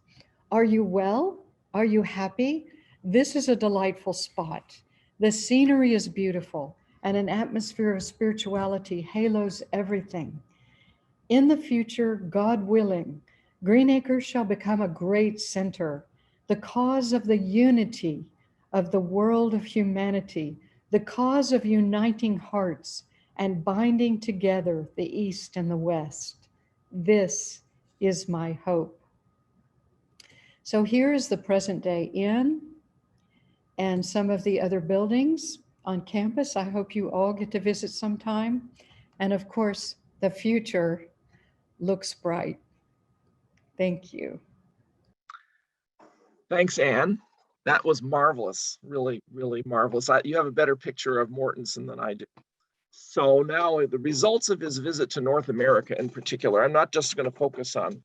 Are you well? Are you happy? This is a delightful spot. The scenery is beautiful and an atmosphere of spirituality halos everything. In the future, God willing, Greenacre shall become a great center, the cause of the unity of the world of humanity, the cause of uniting hearts and binding together the East and the West. This is my hope. So here is the present day inn and some of the other buildings on campus. I hope you all get to visit sometime. And of course, the future looks bright. Thank you. Thanks, Anne. That was marvelous, really, really marvelous. You have a better picture of Mortensen than I do. So now the results of his visit to North America in particular, I'm not just going to focus on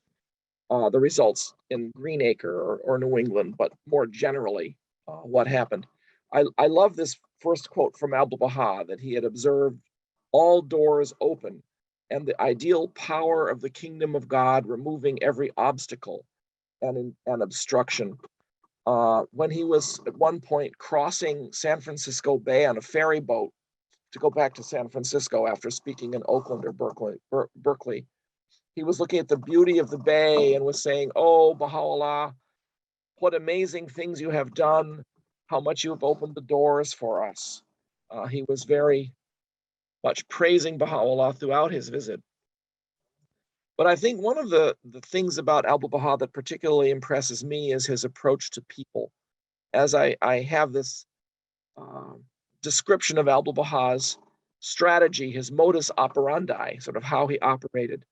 the results in Greenacre or New England, but more generally, what happened. I love this first quote from Abdul-Baha, that he had observed all doors open and the ideal power of the kingdom of God removing every obstacle and obstruction. When he was at one point crossing San Francisco Bay on a ferry boat to go back to San Francisco after speaking in Oakland or Berkeley. He was looking at the beauty of the bay and was saying, "Oh, Baha'u'llah, what amazing things you have done, how much you have opened the doors for us." He was very much praising Baha'u'llah throughout his visit. But I think one of the things about Abdul-Baha that particularly impresses me is his approach to people. As I have this description of Abdul-Baha's strategy, his modus operandi, sort of how he operated,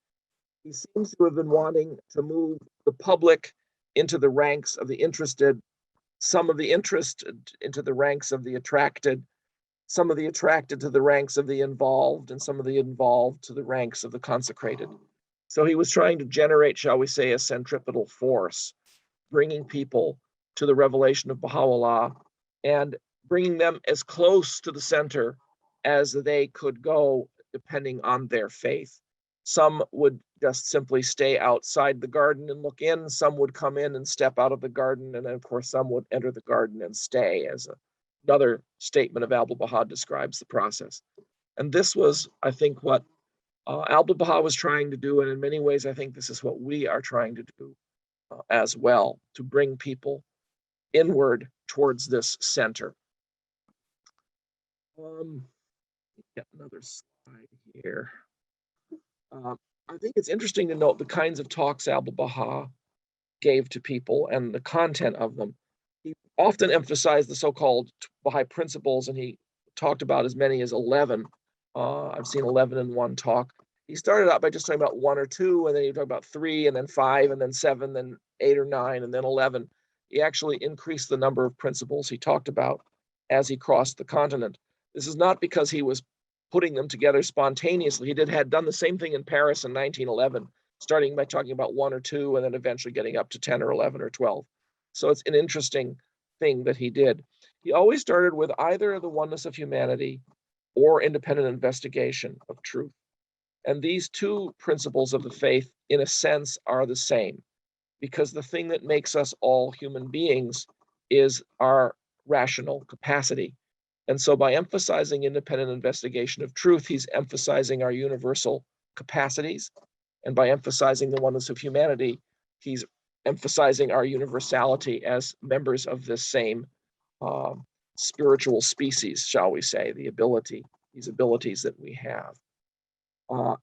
he seems to have been wanting to move the public into the ranks of the interested, some of the interested into the ranks of the attracted, some of the attracted to the ranks of the involved, and some of the involved to the ranks of the consecrated. So he was trying to generate, shall we say, a centripetal force, bringing people to the revelation of Baha'u'llah and bringing them as close to the center as they could go, depending on their faith. Some would just simply stay outside the garden and look in. Some would come in and step out of the garden. And then, of course, some would enter the garden and stay, as another statement of Abdul-Baha describes the process. And this was, I think, what Abdul-Baha was trying to do. And in many ways, I think this is what we are trying to do as well, to bring people inward towards this center. Get another slide here. I think it's interesting to note the kinds of talks Abdul-Baha gave to people and the content of them. He often emphasized the so-called Baha'i principles, and he talked about as many as 11. I've seen 11 in one talk. He started out by just talking about 1 or 2, and then he talked about 3, and then 5, and then 7, then 8 or 9, and then 11. He actually increased the number of principles he talked about as he crossed the continent. This is not because he was putting them together spontaneously. He had done the same thing in Paris in 1911, starting by talking about 1 or 2, and then eventually getting up to 10 or 11 or 12. So it's an interesting thing that he did. He always started with either the oneness of humanity or independent investigation of truth. And these two principles of the faith, in a sense, are the same, because the thing that makes us all human beings is our rational capacity. And so by emphasizing independent investigation of truth, he's emphasizing our universal capacities. And by emphasizing the oneness of humanity, he's emphasizing our universality as members of this same spiritual species, shall we say, these abilities that we have.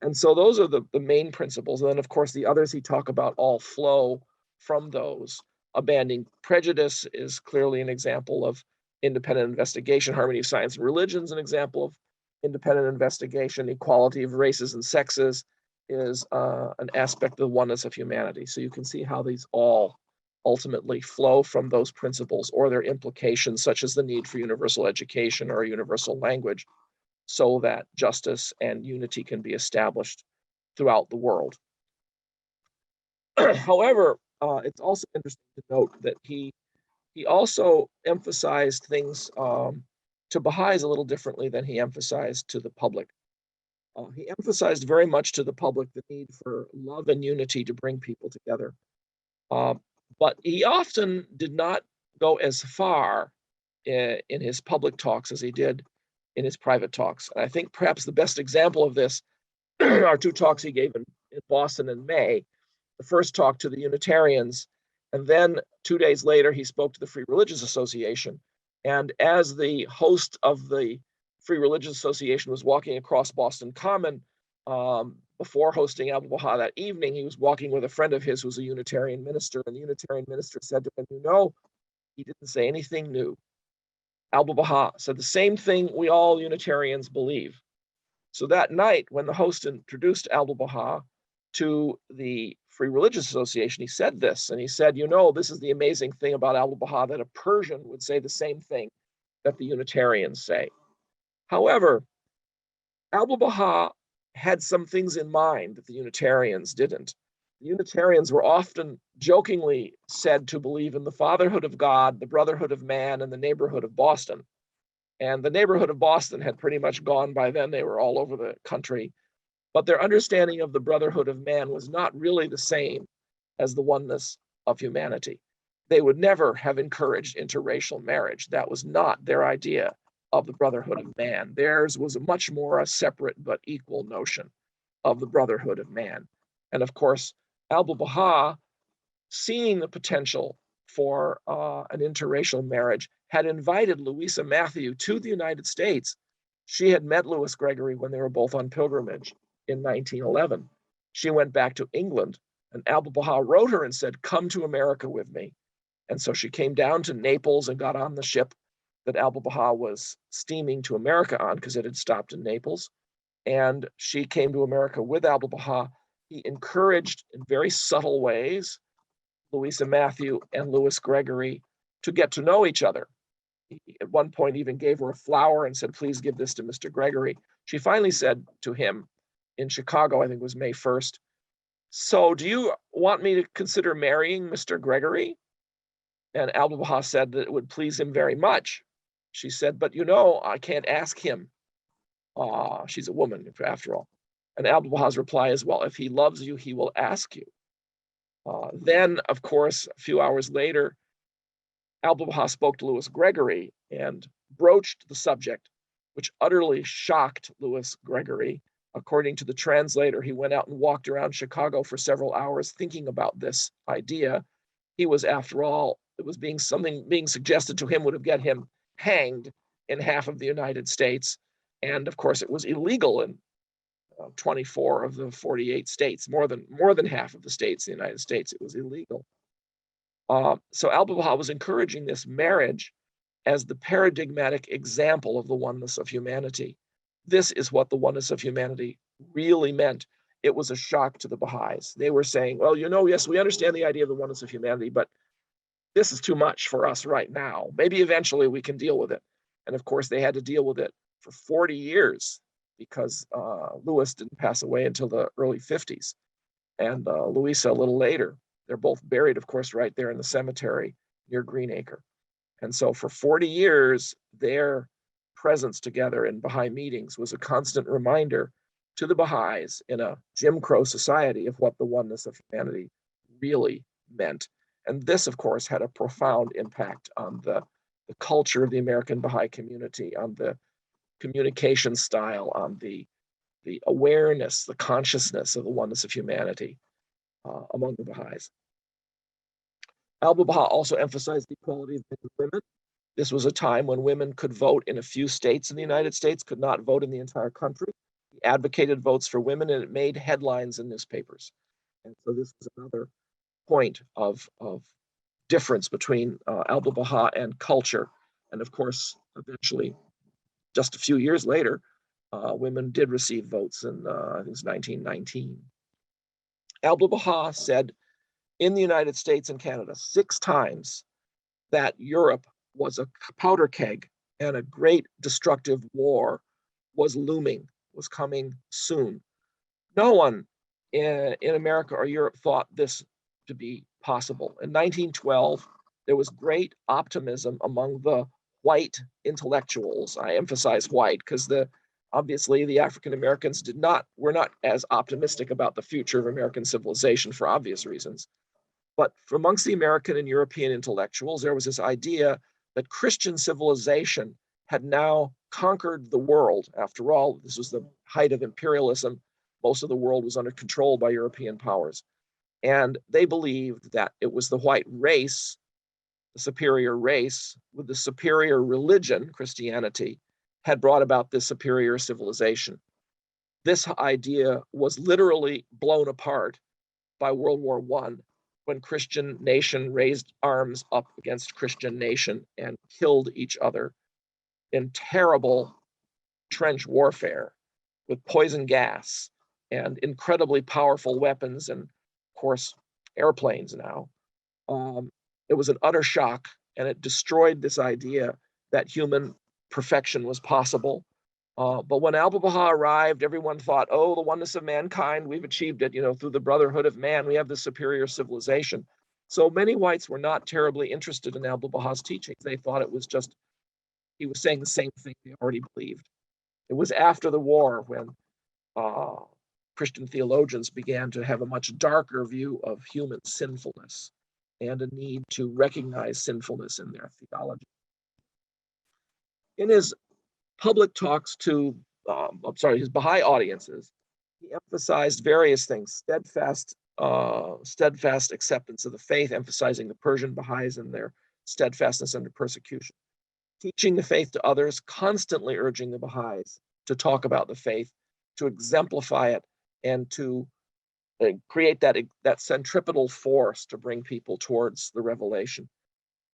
And so those are the main principles. And then, of course, the others he talk about all flow from those. Abandoning prejudice is clearly an example of independent investigation. Harmony of science and religion is an example of independent investigation. Equality of races and sexes is an aspect of the oneness of humanity. So you can see how these all ultimately flow from those principles or their implications, such as the need for universal education or a universal language, so that justice and unity can be established throughout the world. However, it's also interesting to note that he also emphasized things to Baha'is a little differently than he emphasized to the public. He emphasized very much to the public the need for love and unity to bring people together. But he often did not go as far in his public talks as he did in his private talks. And I think perhaps the best example of this are 2 talks he gave in Boston in May. The first talk to the Unitarians, and then 2 days later, he spoke to the Free Religious Association. And as the host of the Free Religious Association was walking across Boston Common before hosting Abdul-Baha that evening, he was walking with a friend of his who was a Unitarian minister. And the Unitarian minister said to him, he didn't say anything new. Abdul-Baha said the same thing we all Unitarians believe. So that night, when the host introduced Abdul-Baha to the Free Religious Association, he said this, and he said, this is the amazing thing about Abdul-Baha, that a Persian would say the same thing that the Unitarians say. However, Abdul-Baha had some things in mind that the Unitarians didn't. The Unitarians were often jokingly said to believe in the fatherhood of God, the brotherhood of man, and the neighborhood of Boston. And the neighborhood of Boston had pretty much gone by then. They were all over the country. But their understanding of the brotherhood of man was not really the same as the oneness of humanity. They would never have encouraged interracial marriage. That was not their idea of the brotherhood of man. Theirs was a much more a separate but equal notion of the brotherhood of man. And of course, Abdul-Baha, seeing the potential for an interracial marriage, had invited Louisa Matthew to the United States. She had met Louis Gregory when they were both on pilgrimage in 1911. She went back to England, and Abdul-Baha wrote her and said, "Come to America with me." And so she came down to Naples and got on the ship that Abdul-Baha was steaming to America on, because it had stopped in Naples. And she came to America with Abdul-Baha. He encouraged, in very subtle ways, Louisa Matthew and Louis Gregory to get to know each other. He, at one point, even gave her a flower and said, "Please give this to Mr. Gregory." She finally said to him in Chicago, I think it was May 1st, "So do you want me to consider marrying Mr. Gregory?" And Abdul-Baha said that it would please him very much. She said, "But you know, I can't ask him. She's a woman, after all." And Abdul-Baha's reply is, "Well, if he loves you, he will ask you." Then, of course, a few hours later, Abdul-Baha spoke to Louis Gregory and broached the subject, which utterly shocked Louis Gregory. According to the translator, he went out and walked around Chicago for several hours thinking about this idea. He was, after all, it was being suggested to him would have get him hanged in half of the United States. And of course, it was illegal in 24 of the 48 states, more than half of the states in the United States, it was illegal. So Abdul-Baha was encouraging this marriage as the paradigmatic example of the oneness of humanity. This is what the oneness of humanity really meant. It was a shock to the Baha'is. They were saying, "Well, you know, yes, we understand the idea of the oneness of humanity, but this is too much for us right now. Maybe eventually we can deal with it." And of course, they had to deal with it for 40 years because Louis didn't pass away until the early 50s, and Louisa a little later. They're both buried, of course, right there in the cemetery near Greenacre. And so for 40 years, their presence together in Baha'i meetings was a constant reminder to the Baha'is in a Jim Crow society of what the oneness of humanity really meant. And this, of course, had a profound impact on the culture of the American Baha'i community, on the communication style, on the awareness, the consciousness of the oneness of humanity among the Baha'is. Abdul-Baha also emphasized the equality of men and women. This was a time when women could vote in a few states in the United States, could not vote in the entire country. He advocated votes for women, and it made headlines in newspapers. And so this was another point of difference between Abdul-Baha and culture. And of course, eventually, just a few years later, women did receive votes in, I think it's 1919. Abdul-Baha said in the United States and Canada 6 times that Europe was a powder keg and a great destructive war was looming, was coming soon. No one in America or Europe thought this to be possible. In 1912, there was great optimism among the white intellectuals. I emphasize white because obviously the African Americans were not as optimistic about the future of American civilization for obvious reasons. But amongst the American and European intellectuals, there was this idea that Christian civilization had now conquered the world. After all, this was the height of imperialism. Most of the world was under control by European powers. And they believed that it was the white race, the superior race, with the superior religion, Christianity, had brought about this superior civilization. This idea was literally blown apart by World War I, when Christian nation raised arms up against Christian nation and killed each other in terrible trench warfare with poison gas and incredibly powerful weapons and, of course, airplanes now. It was an utter shock, and it destroyed this idea that human perfection was possible. But when Abdul-Baha arrived, everyone thought, oh, the oneness of mankind, we've achieved it, through the brotherhood of man, we have this superior civilization. So many whites were not terribly interested in Abdul-Baha's teachings. They thought it was just, he was saying the same thing they already believed. It was after the war when Christian theologians began to have a much darker view of human sinfulness and a need to recognize sinfulness in their theology. In his public talks to, his Baha'i audiences, he emphasized various things: steadfast acceptance of the faith, emphasizing the Persian Baha'is and their steadfastness under persecution, teaching the faith to others, constantly urging the Baha'is to talk about the faith, to exemplify it, and to create that centripetal force to bring people towards the revelation.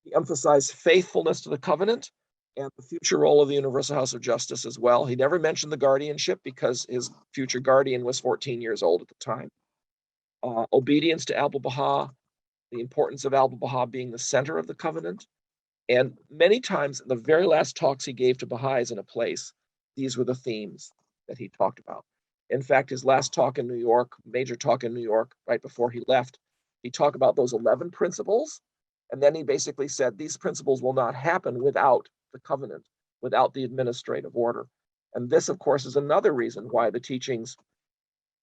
He emphasized faithfulness to the covenant and the future role of the Universal House of Justice as well. He never mentioned the guardianship because his future guardian was 14 years old at the time. Obedience to Abdul-Baha, the importance of Abdul-Baha being the center of the covenant. And many times in the very last talks he gave to Baha'is in a place, these were the themes that he talked about. In fact, his last talk in New York, major talk in New York, right before he left, he talked about those 11 principles. And then he basically said, these principles will not happen without the covenant, without the administrative order. And this, of course, is another reason why the teachings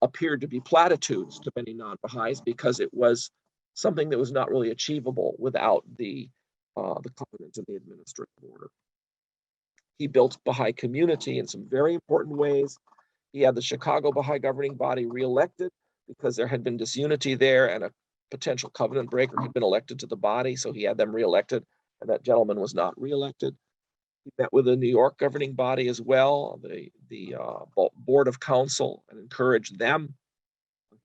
appeared to be platitudes to many non-Baha'is, because it was something that was not really achievable without the covenant and the administrative order. He built Baha'i community in some very important ways. He had the Chicago Baha'i governing body reelected because there had been disunity there and a potential covenant breaker had been elected to the body, so he had them reelected, and that gentleman was not reelected. He met with the New York governing body as well, the Board of Council, and encouraged them.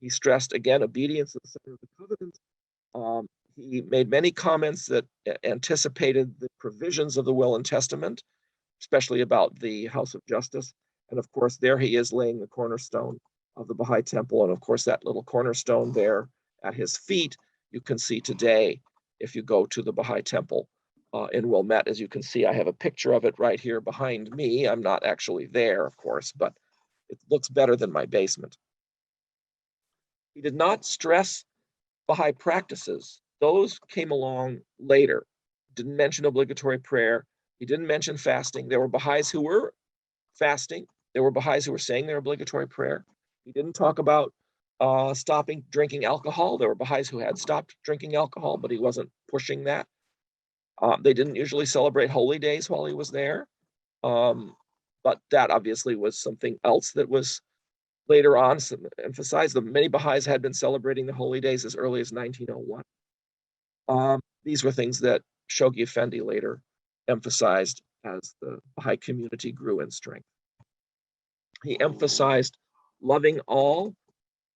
He stressed, again, obedience at the center of the covenant. He made many comments that anticipated the provisions of the will and testament, especially about the House of Justice. And of course, there he is laying the cornerstone of the Baha'i Temple. And of course, that little cornerstone there at his feet, you can see today if you go to the Baha'i Temple in Wilmette. As you can see, I have a picture of it right here behind me. I'm not actually there, of course, but it looks better than my basement. He did not stress Baha'i practices. Those came along later. Didn't mention obligatory prayer. He didn't mention fasting. There were Baha'is who were fasting. There were Baha'is who were saying their obligatory prayer. He didn't talk about stopping drinking alcohol. There were Baha'is who had stopped drinking alcohol, but he wasn't pushing that. They didn't usually celebrate holy days while he was there. But that obviously was something else that was later on emphasized. Many Baha'is had been celebrating the holy days as early as 1901. These were things that Shoghi Effendi later emphasized as the Baha'i community grew in strength. He emphasized loving all,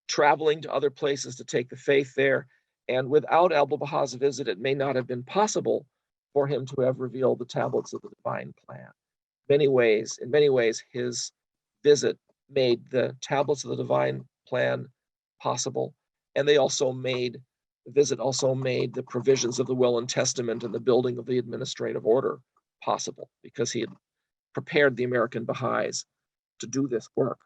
traveling to other places to take the faith there. And without Abdul-Baha's visit, it may not have been possible for him to have revealed the tablets of the divine plan. In many ways, his visit made the tablets of the divine plan possible. And the visit also made the provisions of the will and testament and the building of the administrative order possible, because he had prepared the American Bahá'ís to do this work.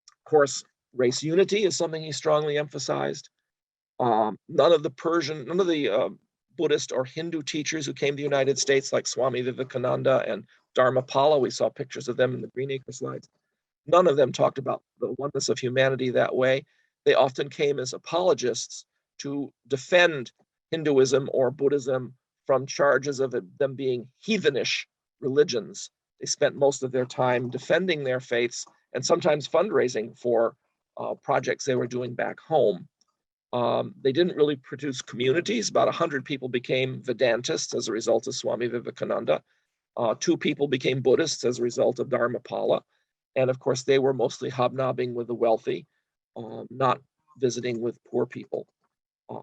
Of course, race unity is something he strongly emphasized. None of the Buddhist or Hindu teachers who came to the United States, like Swami Vivekananda and Dharmapala, we saw pictures of them in the Greenacre slides, none of them talked about the oneness of humanity that way. They often came as apologists to defend Hinduism or Buddhism from charges of them being heathenish religions. They spent most of their time defending their faiths and sometimes fundraising for projects they were doing back home. They didn't really produce communities. About 100 people became Vedantists as a result of Swami Vivekananda. 2 people became Buddhists as a result of Dharmapala. And of course, they were mostly hobnobbing with the wealthy, not visiting with poor people.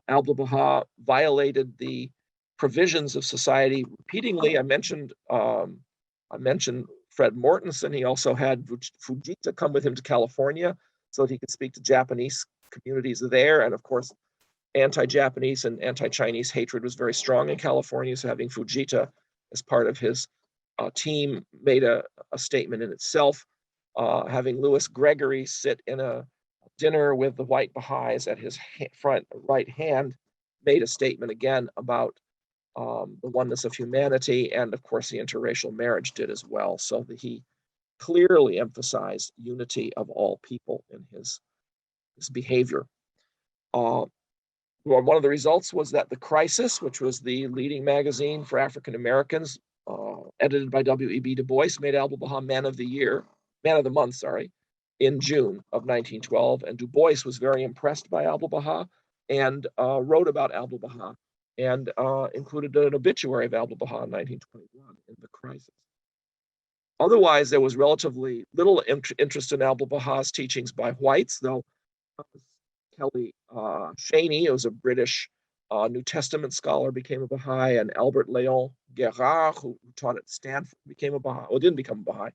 Abdul-Baha violated the provisions of society repeatedly. I mentioned Fred Mortensen. He also had Fujita come with him to California so that he could speak to Japanese communities there. And of course, anti-Japanese and anti-Chinese hatred was very strong in California. So having Fujita as part of his team made a statement in itself. Having Louis Gregory sit in a dinner with the white Baha'is at his front right hand made a statement again about the oneness of humanity, and of course the interracial marriage did as well, so that he clearly emphasized unity of all people in his behavior. One of the results was that The Crisis, which was the leading magazine for African Americans, edited by W.E.B. Du Bois, made Abdu'l-Bahá Man of the Month, in June of 1912. And Du Bois was very impressed by Abdu'l-Bahá and wrote about Abdu'l-Bahá and included an obituary of Abdu'l-Bahá in 1921 in the crisis. Otherwise, there was relatively little interest in Abdu'l-Bahá's teachings by whites, though Kelly Cheney, who was a British New Testament scholar, became a Baha'i, and Albert Léon Guérard, who taught at Stanford, became a Baha'i. Well, didn't become a Baha'i,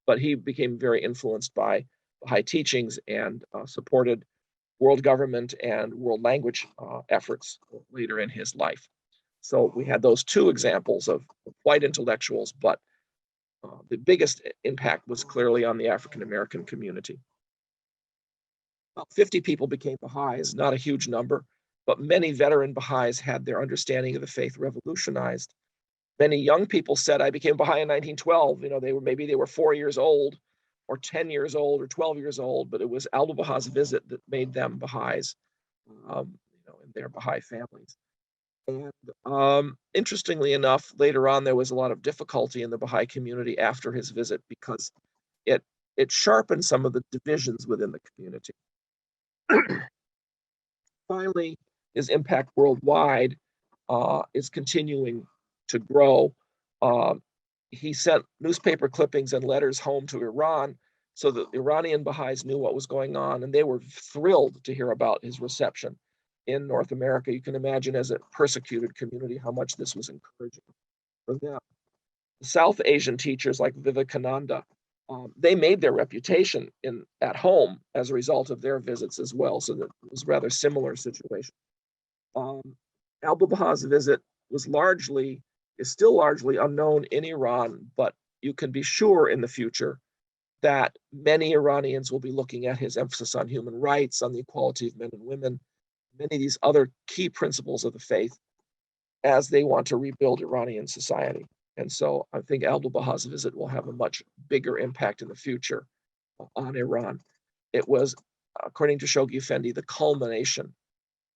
but he became very influenced by Baha'i teachings and supported world government and world language efforts later in his life. So we had those two examples of white intellectuals, but the biggest impact was clearly on the African American community. About 50 people became Baha'is, not a huge number, but many veteran Baha'is had their understanding of the faith revolutionized. Many young people said, I became Baha'i in 1912. Maybe they were 4 years old or 10 years old or 12 years old, but it was Abdu'l-Bahá's visit that made them Baha'is, in their Baha'i families. And interestingly enough, later on, there was a lot of difficulty in the Baha'i community after his visit because it sharpened some of the divisions within the community. Finally, his impact worldwide is continuing to grow. He sent newspaper clippings and letters home to Iran so that Iranian Baha'is knew what was going on, and they were thrilled to hear about his reception in North America. You can imagine, as a persecuted community, how much this was encouraging for them. The South Asian teachers like Vivekananda, they made their reputation at home as a result of their visits as well. So that it was a rather similar situation. Abdu'l-Bahá's visit is still largely unknown in Iran, but you can be sure in the future that many Iranians will be looking at his emphasis on human rights, on the equality of men and women, many of these other key principles of the faith as they want to rebuild Iranian society. And so I think Abdu'l-Bahá's visit will have a much bigger impact in the future on Iran. It was, according to Shoghi Effendi, the culmination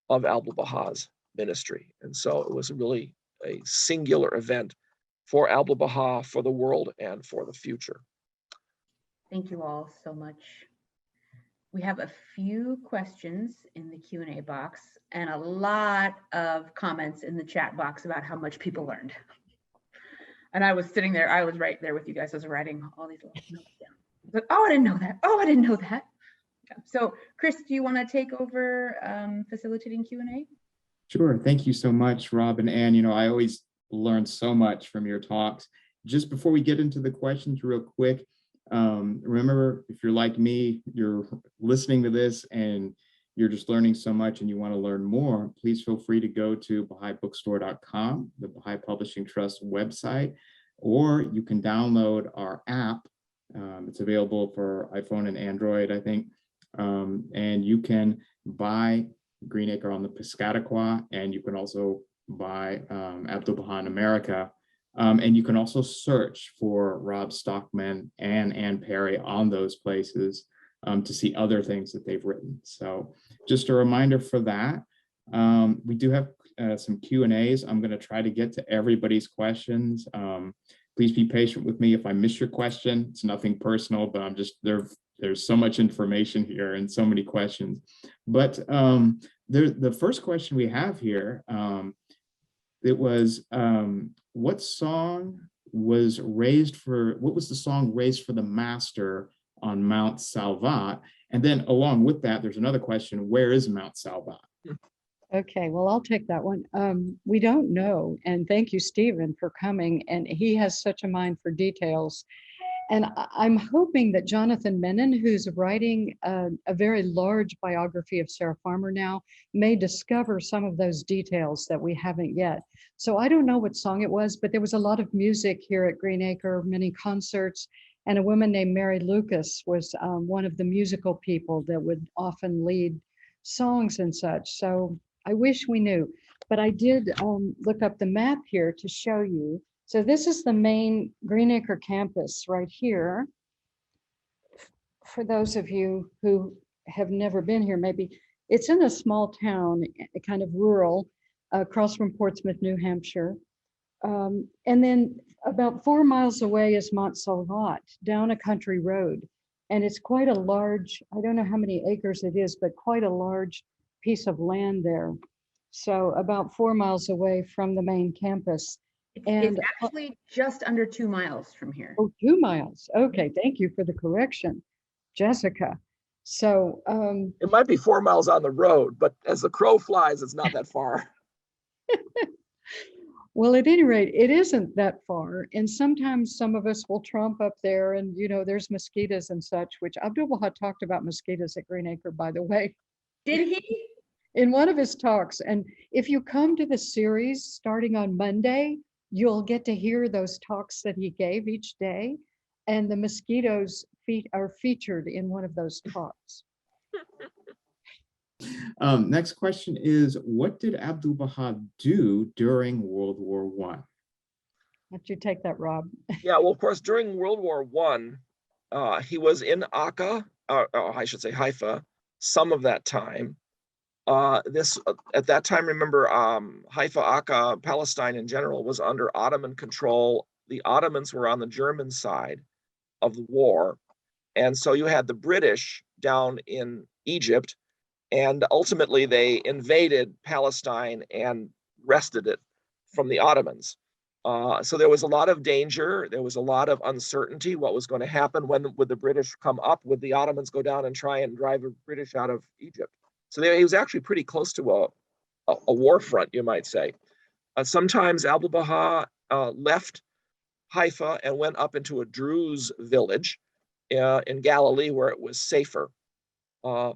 of Abdu'l-Bahá's ministry. And so it was really a singular event for Abdu'l-Bahá, for the world, and for the future. Thank you all so much. We have a few questions in the Q&A box and a lot of comments in the chat box about how much people learned. And I was sitting there, I was right there with you guys. I was writing all these little notes down. But, oh, I didn't know that. Oh, I didn't know that. Yeah. So Chris, do you want to take over facilitating Q&A? Sure. Thank you so much, Rob and Ann. I always learn so much from your talks. Just before we get into the questions real quick, remember, if you're like me, you're listening to this and you're just learning so much and you want to learn more, please feel free to go to Bahá'íBookstore.com, the Bahá'í Publishing Trust website, or you can download our app. It's available for iPhone and Android, I think. And you can buy Greenacre on the Piscataqua, and you can also buy Abdul-Baha in America. And you can also search for Rob Stockman and Ann Perry on those places to see other things that they've written. So just a reminder for that. We do have some Q&As. I'm going to try to get to everybody's questions. Please be patient with me if I miss your question. It's nothing personal, but there's so much information here and so many questions. But the first question we have here, it was, what was the song raised for the master on Mount Salvat? And then along with that, there's another question, where is Mount Salvat? Okay, well, I'll take that one. We don't know. And thank you, Stephen, for coming. And he has such a mind for details. And I'm hoping that Jonathan Menon, who's writing a very large biography of Sarah Farmer now, may discover some of those details that we haven't yet. So I don't know what song it was, but there was a lot of music here at Greenacre, many concerts, and a woman named Mary Lucas was one of the musical people that would often lead songs and such. So I wish we knew, but I did look up the map here to show you. So this is the main Greenacre campus right here. For those of you who have never been here, maybe it's in a small town, kind of rural, across from Portsmouth, New Hampshire. And then about 4 miles away is Montsalvat, down a country road. And it's quite a large, I don't know how many acres it is, but quite a large piece of land there. So about 4 miles away from the main campus. It's actually just under 2 miles from here. Oh, 2 miles. Okay, thank you for the correction, Jessica. So it might be 4 miles on the road, but as the crow flies, it's not that far. well, at any rate, it isn't that far. And sometimes some of us will tromp up there and, you know, there's mosquitoes and such, which Abdul-Baha talked about mosquitoes at Greenacre, by the way. Did he? In one of his talks. And if you come to the series starting on Monday, you'll get to hear those talks that he gave each day. And the mosquitoes are featured in one of those talks. Next question is, what did Abdul-Baha do during World War I? Why don't you take that, Rob? Yeah, well, of course, during World War I, he was in Acca, I should say Haifa, some of that time. At that time, remember, Haifa, Acca, Palestine in general was under Ottoman control. The Ottomans were on the German side of the war. And so you had the British down in Egypt, and ultimately they invaded Palestine and wrested it from the Ottomans. So there was a lot of danger. There was a lot of uncertainty. What was going to happen? When would the British come up? Would the Ottomans go down and try and drive the British out of Egypt? So he was actually pretty close to a war front, you might say. Sometimes Abdul-Baha left Haifa and went up into a Druze village in Galilee where it was safer.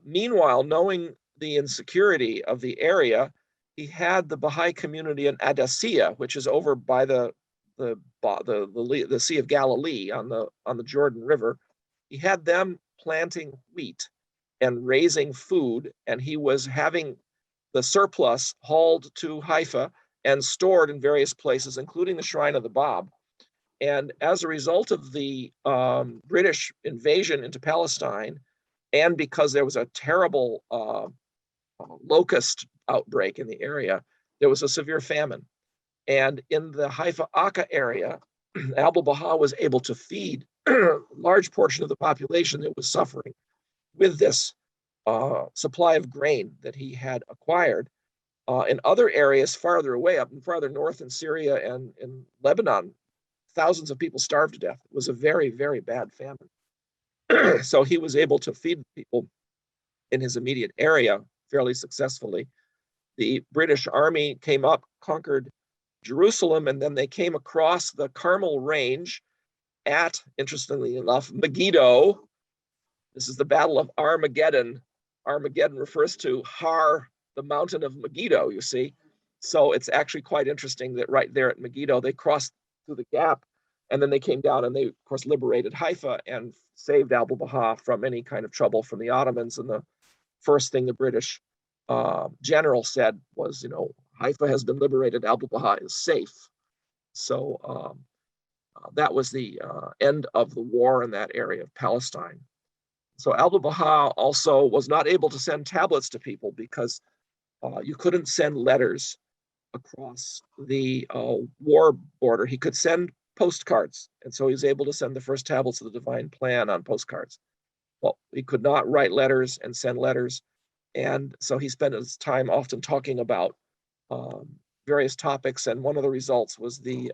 Meanwhile, knowing the insecurity of the area, he had the Baha'i community in Adasiyah, which is over by the Sea of Galilee on the Jordan River. He had them planting wheat and raising food, and he was having the surplus hauled to Haifa and stored in various places, including the Shrine of the Bab. And as a result of the British invasion into Palestine, and because there was a terrible locust outbreak in the area, there was a severe famine. And in the Haifa Acca area, Abdul-Baha was able to feed a large portion of the population that was suffering with this supply of grain that he had acquired. In other areas farther away, up and farther north in Syria and in Lebanon, thousands of people starved to death. It was a very, very bad famine. So he was able to feed people in his immediate area fairly successfully. The British army came up, conquered Jerusalem, and then they came across the Carmel Range at, interestingly enough, Megiddo. This is the Battle of Armageddon. Armageddon refers to Har, the mountain of Megiddo, you see. So it's actually quite interesting that right there at Megiddo, they crossed through the gap, and then they came down and they, of course, liberated Haifa and saved Abdul-Baha from any kind of trouble from the Ottomans. And the first thing the British general said was, you know, Haifa has been liberated, Abdul-Baha is safe. So that was the end of the war in that area of Palestine. So Abdul-Baha also was not able to send tablets to people because you couldn't send letters across the war border. He could send postcards, and so he was able to send the first tablets of the divine plan on postcards. Well, he could not write letters and send letters, and so he spent his time often talking about various topics, and one of the results was the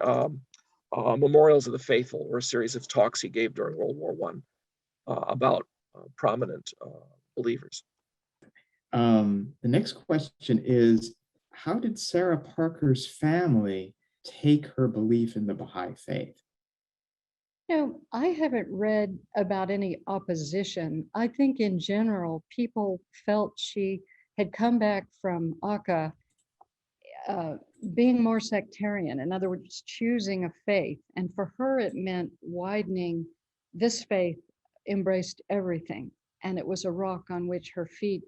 Memorials of the Faithful, or a series of talks he gave during World War I about prominent believers. The next question is, how did Sarah Parker's family take her belief in the Baha'i faith? You know, I haven't read about any opposition. I think in general, people felt she had come back from Acca being more sectarian, in other words, choosing a faith. And for her, it meant widening. This faith embraced everything, and it was a rock on which her feet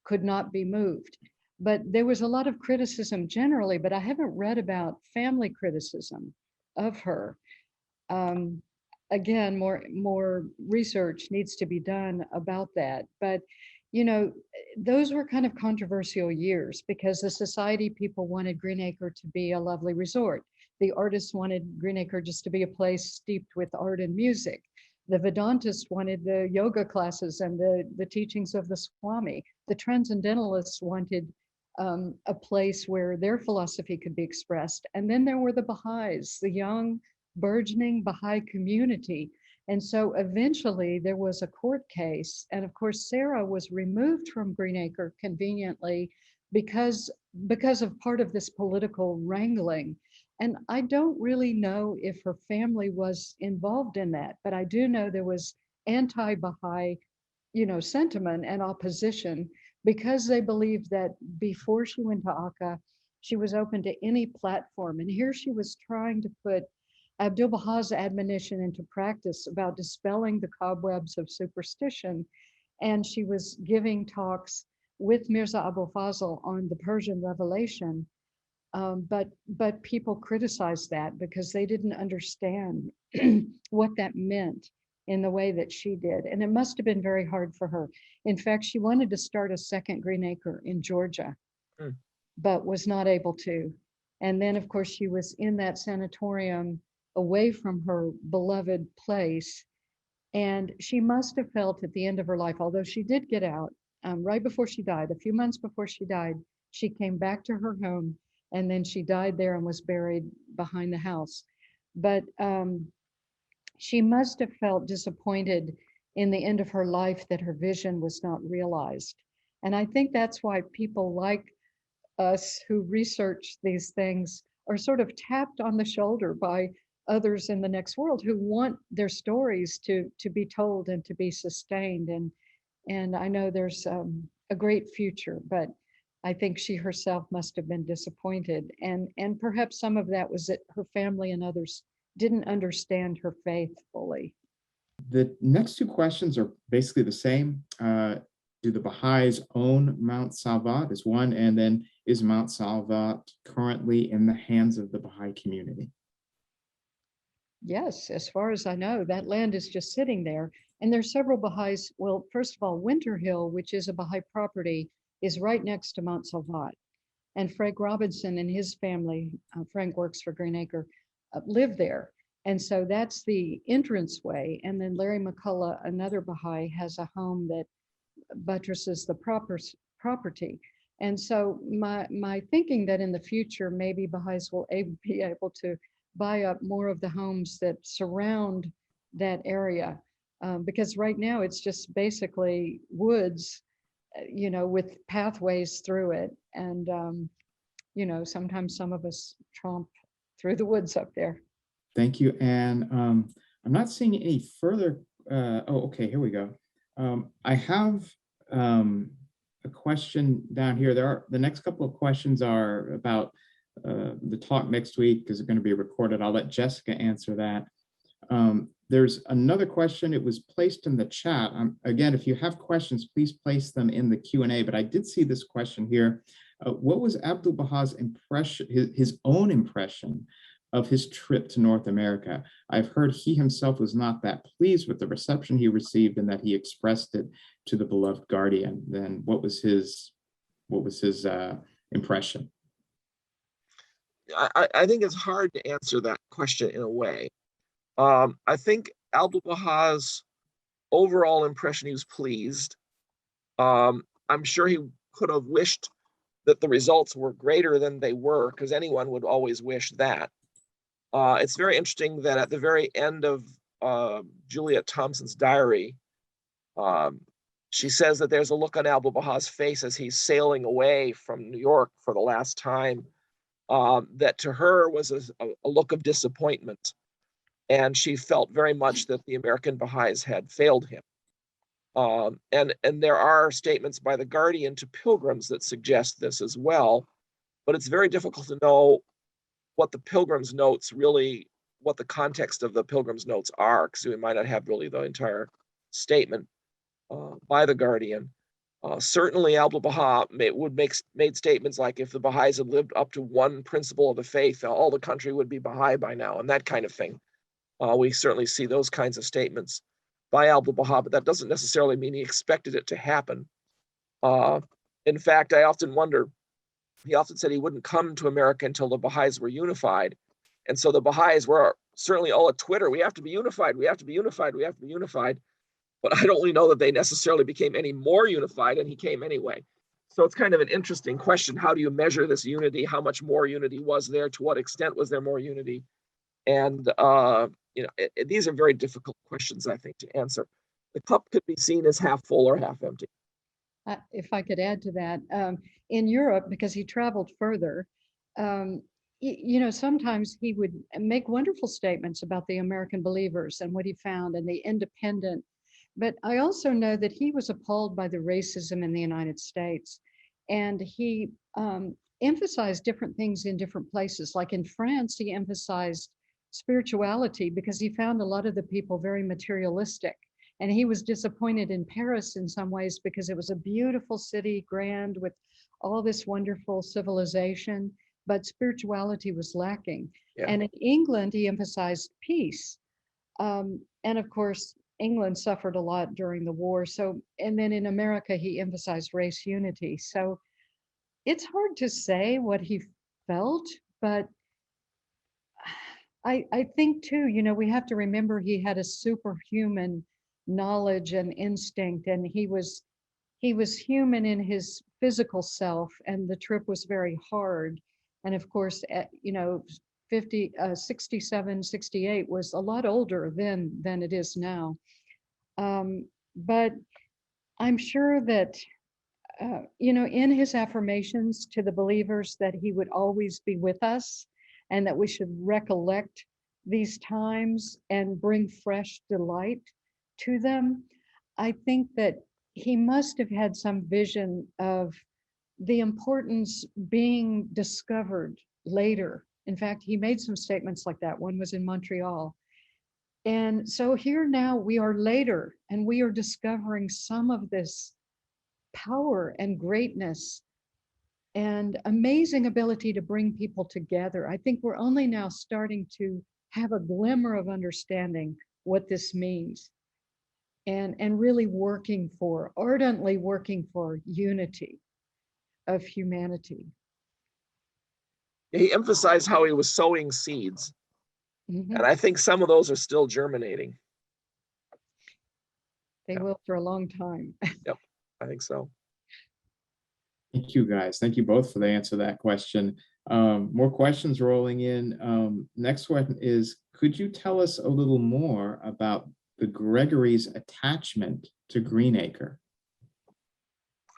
could not be moved. But there was a lot of criticism generally, but I haven't read about family criticism of her. Again, more research needs to be done about that. But, you know, those were kind of controversial years because the society people wanted Greenacre to be a lovely resort. The artists wanted Greenacre just to be a place steeped with art and music. The Vedantists wanted the yoga classes and the teachings of the Swami. The Transcendentalists wanted a place where their philosophy could be expressed. And then there were the Baha'is, the young, burgeoning Baha'i community. And so eventually there was a court case. And of course, Sarah was removed from Greenacre conveniently because of part of this political wrangling. And I don't really know if her family was involved in that, but I do know there was anti-Baha'i, sentiment and opposition, because they believed that before she went to Acca, she was open to any platform. And here she was trying to put Abdul-Baha's admonition into practice about dispelling the cobwebs of superstition. And she was giving talks with Mirza Abu Fazl on the Persian Revelation. But people criticized that because they didn't understand what that meant in the way that she did. And it must have been very hard for her. In fact, she wanted to start a second Greenacre in Georgia, but was not able to. And then, of course, she was in that sanatorium away from her beloved place. And she must have felt at the end of her life, although she did get out right before she died, a few months before she died, she came back to her home, and then she died there and was buried behind the house. But she must have felt disappointed in the end of her life that her vision was not realized. And I think that's why people like us who research these things are sort of tapped on the shoulder by others in the next world who want their stories to be told and to be sustained. And I know there's a great future, but I think she herself must have been disappointed. And perhaps some of that was that her family and others didn't understand her faith fully. The next two questions are basically the same. Do the Baha'is own Mount Salvat is one, and then is Mount Salvat currently in the hands of the Baha'i community? Yes, as far as I know, that land is just sitting there. And there's several Baha'is. Well, first of all, Winter Hill, which is a Baha'i property, is right next to Mount Salvat. And Frank Robinson and his family, Frank works for Greenacre, live there. And so that's the entranceway. And then Larry McCullough, another Baha'i, has a home that buttresses the property. And so my thinking that in the future, maybe Baha'is will be able to buy up more of the homes that surround that area. Because right now it's just basically woods, with pathways through it. And, sometimes some of us tromp through the woods up there. Thank you. And I'm not seeing any further. Okay, here we go. I have a question down here. The next couple of questions are about the talk next week because it's going to be recorded. I'll let Jessica answer that. There's another question. It was placed in the chat. Again, if you have questions, please place them in the Q&A. But I did see this question here. What was Abdul-Baha's impression, his own impression of his trip to North America? I've heard he himself was not that pleased with the reception he received and that he expressed it to the beloved guardian. Then what was his impression? I think it's hard to answer that question in a way. I think Abdul-Baha's overall impression, he was pleased. I'm sure he could have wished that the results were greater than they were, because anyone would always wish that. It's very interesting that at the very end of Juliet Thompson's diary, she says that there's a look on Abdul-Baha's face as he's sailing away from New York for the last time, that to her was a look of disappointment. And she felt very much that the American Bahá'ís had failed him. And there are statements by the Guardian to pilgrims that suggest this as well, but it's very difficult to know what the Pilgrim's notes really, what the context of the Pilgrim's notes are, because we might not have really the entire statement by the Guardian. Certainly Abdul-Baha made statements like if the Baha'is had lived up to one principle of the faith, all the country would be Baha'i by now, and that kind of thing. We certainly see those kinds of statements by Abdul-Baha, but that doesn't necessarily mean he expected it to happen. In fact, I often wonder, he often said he wouldn't come to America until the Baha'is were unified. And so the Baha'is were certainly all at Twitter, we have to be unified, we have to be unified, we have to be unified. But I don't really know that they necessarily became any more unified, and he came anyway. So it's kind of an interesting question. How do you measure this unity? How much more unity was there? To what extent was there more unity? And these are very difficult questions, I think, to answer. The cup could be seen as half full or half empty. If I could add to that, in Europe, because he traveled further, sometimes he would make wonderful statements about the American believers and what he found and the independent. But I also know that he was appalled by the racism in the United States. And he emphasized different things in different places. Like in France, he emphasized spirituality because he found a lot of the people very materialistic. And he was disappointed in Paris in some ways because it was a beautiful city, grand, with all this wonderful civilization, but spirituality was lacking. Yeah. And in England, he emphasized peace. And of course, England suffered a lot during the war. So, and then in America, he emphasized race unity. So it's hard to say what he felt, but I think too, we have to remember he had a superhuman knowledge and instinct, and he was human in his physical self, and the trip was very hard. And of course, 67, 68 was a lot older than it is now. But I'm sure that, in his affirmations to the believers that he would always be with us and that we should recollect these times and bring fresh delight to them, I think that he must have had some vision of the importance being discovered later. In fact, he made some statements like that. One was in Montreal. And so here now we are later, and we are discovering some of this power and greatness and amazing ability to bring people together. I think we're only now starting to have a glimmer of understanding what this means, and really ardently working for unity of humanity. He emphasized how he was sowing seeds. Mm-hmm. And I think some of those are still germinating. They will for a long time. Yep, I think so. Thank you, guys. Thank you both for the answer to that question. More questions rolling in. Next one is, could you tell us a little more about the Gregory's attachment to Greenacre?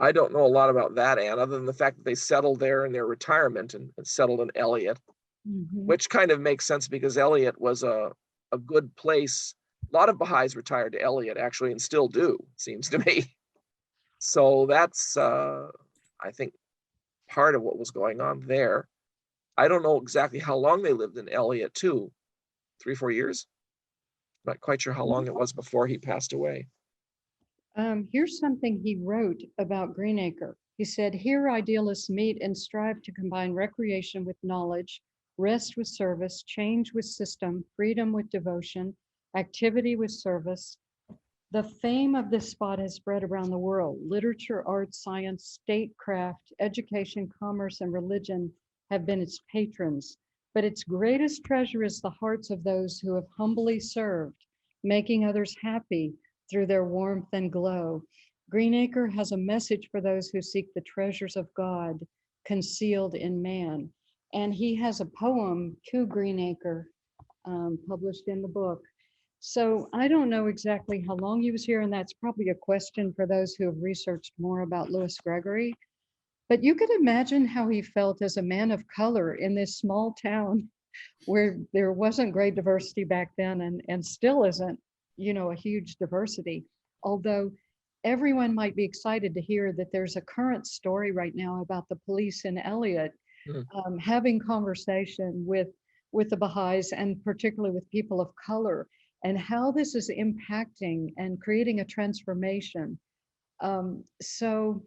I don't know a lot about that, Anne, other than the fact that they settled there in their retirement and settled in Elliott, mm-hmm. which kind of makes sense because Elliott was a good place. A lot of Baha'is retired to Elliott, actually, and still do, it seems to me. So that's, I think, part of what was going on there. I don't know exactly how long they lived in Elliott, too. 3-4 years? Not quite sure how long it was before he passed away. Here's something he wrote about Greenacre. He said, here idealists meet and strive to combine recreation with knowledge, rest with service, change with system, freedom with devotion, activity with service. The fame of this spot has spread around the world. Literature, art, science, statecraft, education, commerce, and religion have been its patrons. But its greatest treasure is the hearts of those who have humbly served, making others happy through their warmth and glow. Greenacre has a message for those who seek the treasures of God concealed in man. And he has a poem to Greenacre published in the book. So I don't know exactly how long he was here, and that's probably a question for those who have researched more about Louis Gregory. But you could imagine how he felt as a man of color in this small town where there wasn't great diversity back then, and still isn't, a huge diversity. Although everyone might be excited to hear that there's a current story right now about the police in Elliott having conversation with the Baha'is, and particularly with people of color, and how this is impacting and creating a transformation. So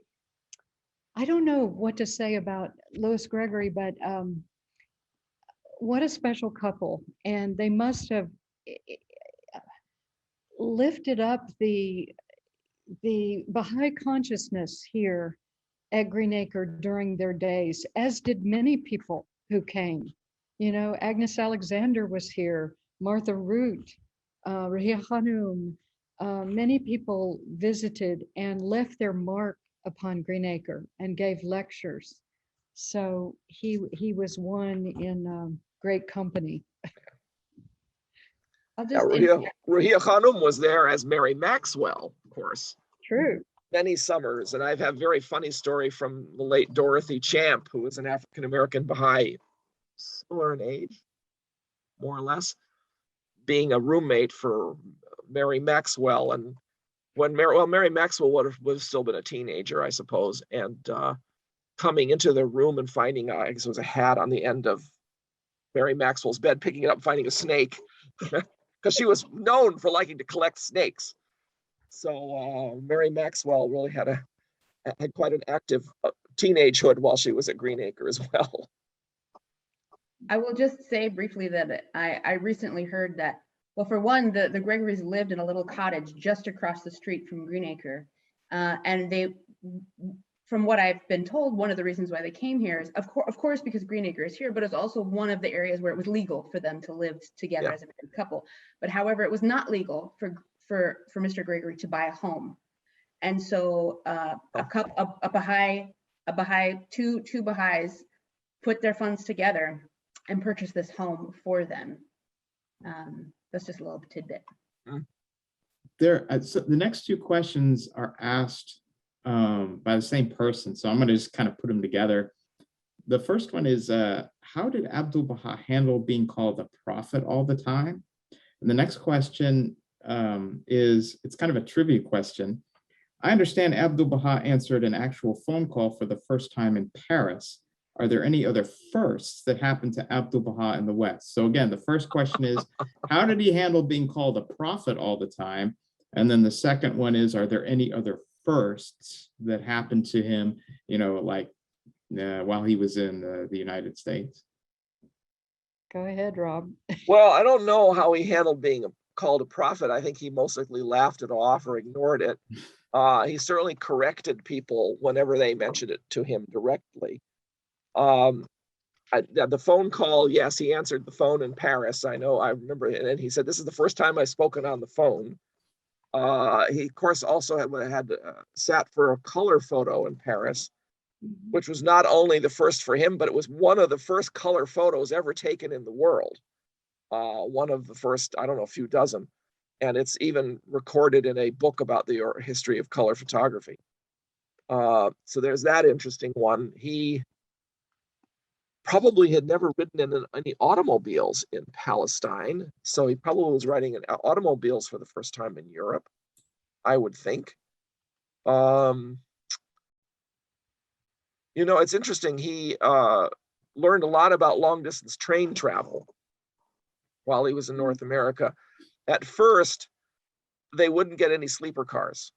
I don't know what to say about Louis Gregory, but what a special couple. And they must have lifted up the Baha'i consciousness here at Greenacre during their days, as did many people who came. You know, Agnes Alexander was here, Martha Root, Rahia Khanum. Many people visited and left their mark upon Greenacre and gave lectures. So he was one in great company. I'll Yeah, just Rahia Khanum was there as Mary Maxwell, of course, True. many summers. And I've had a very funny story from the late Dorothy Champ, who was an African-American Baha'i, similar in age, more or less, being a roommate for Mary Maxwell. And when Mary Maxwell would have still been a teenager, I suppose, and coming into the room and finding, I guess it was a hat on the end of Mary Maxwell's bed, picking it up, finding a snake, because she was known for liking to collect snakes. So Mary Maxwell really had quite an active teenagehood while she was at Greenacre as well. I will just say briefly that I recently heard that, well, for one, the Gregories lived in a little cottage just across the street from Greenacre. And they, from what I've been told, one of the reasons why they came here is, of course, because Greenacre is here, but it's also one of the areas where it was legal for them to live together as a married couple. But however, it was not legal for Mr. Gregory to buy a home. And so two Baha'is put their funds together and purchase this home for them. That's just a little tidbit. So the next two questions are asked by the same person, so I'm going to just kind of put them together. The first one is, how did Abdul-Baha handle being called a prophet all the time? And the next question is, it's kind of a trivia question. I understand Abdul-Baha answered an actual phone call for the first time in Paris. Are there any other firsts that happened to Abdul-Baha in the West? So again, the first question is, how did he handle being called a prophet all the time? And then the second one is, are there any other firsts that happened to him, you know, like while he was in the United States? Go ahead, Rob. Well, I don't know how he handled being called a prophet. I think he most likely laughed it off or ignored it. He certainly corrected people whenever they mentioned it to him directly. The phone call, yes, he answered the phone in Paris. I know, I remember, and he said, this is the first time I've spoken on the phone. He, of course, also had sat for a color photo in Paris, which was not only the first for him, but it was one of the first color photos ever taken in the world. One of the first, I don't know, a few dozen. And it's even recorded in a book about the history of color photography. So there's that interesting one. He probably had never ridden in any automobiles in Palestine. So he probably was riding in automobiles for the first time in Europe, I would think. You know, it's interesting. He learned a lot about long distance train travel while he was in North America. At first, they wouldn't get any sleeper cars,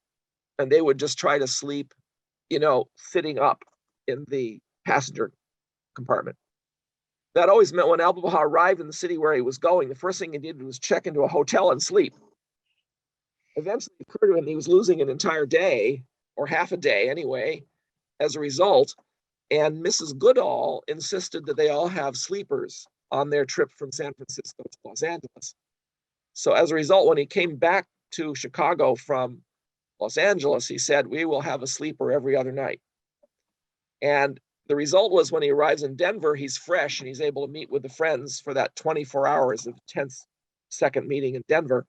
and they would just try to sleep, you know, sitting up in the passenger compartment. That always meant when Abdul-Baha arrived in the city where he was going, the first thing he did was check into a hotel and sleep. Eventually, it occurred to him he was losing an entire day, or half a day anyway, as a result. And Mrs. Goodall insisted that they all have sleepers on their trip from San Francisco to Los Angeles. So as a result, when he came back to Chicago from Los Angeles, he said, we will have a sleeper every other night. And the result was when he arrives in Denver, he's fresh and he's able to meet with the friends for that 24 hours of 10-second meeting in Denver.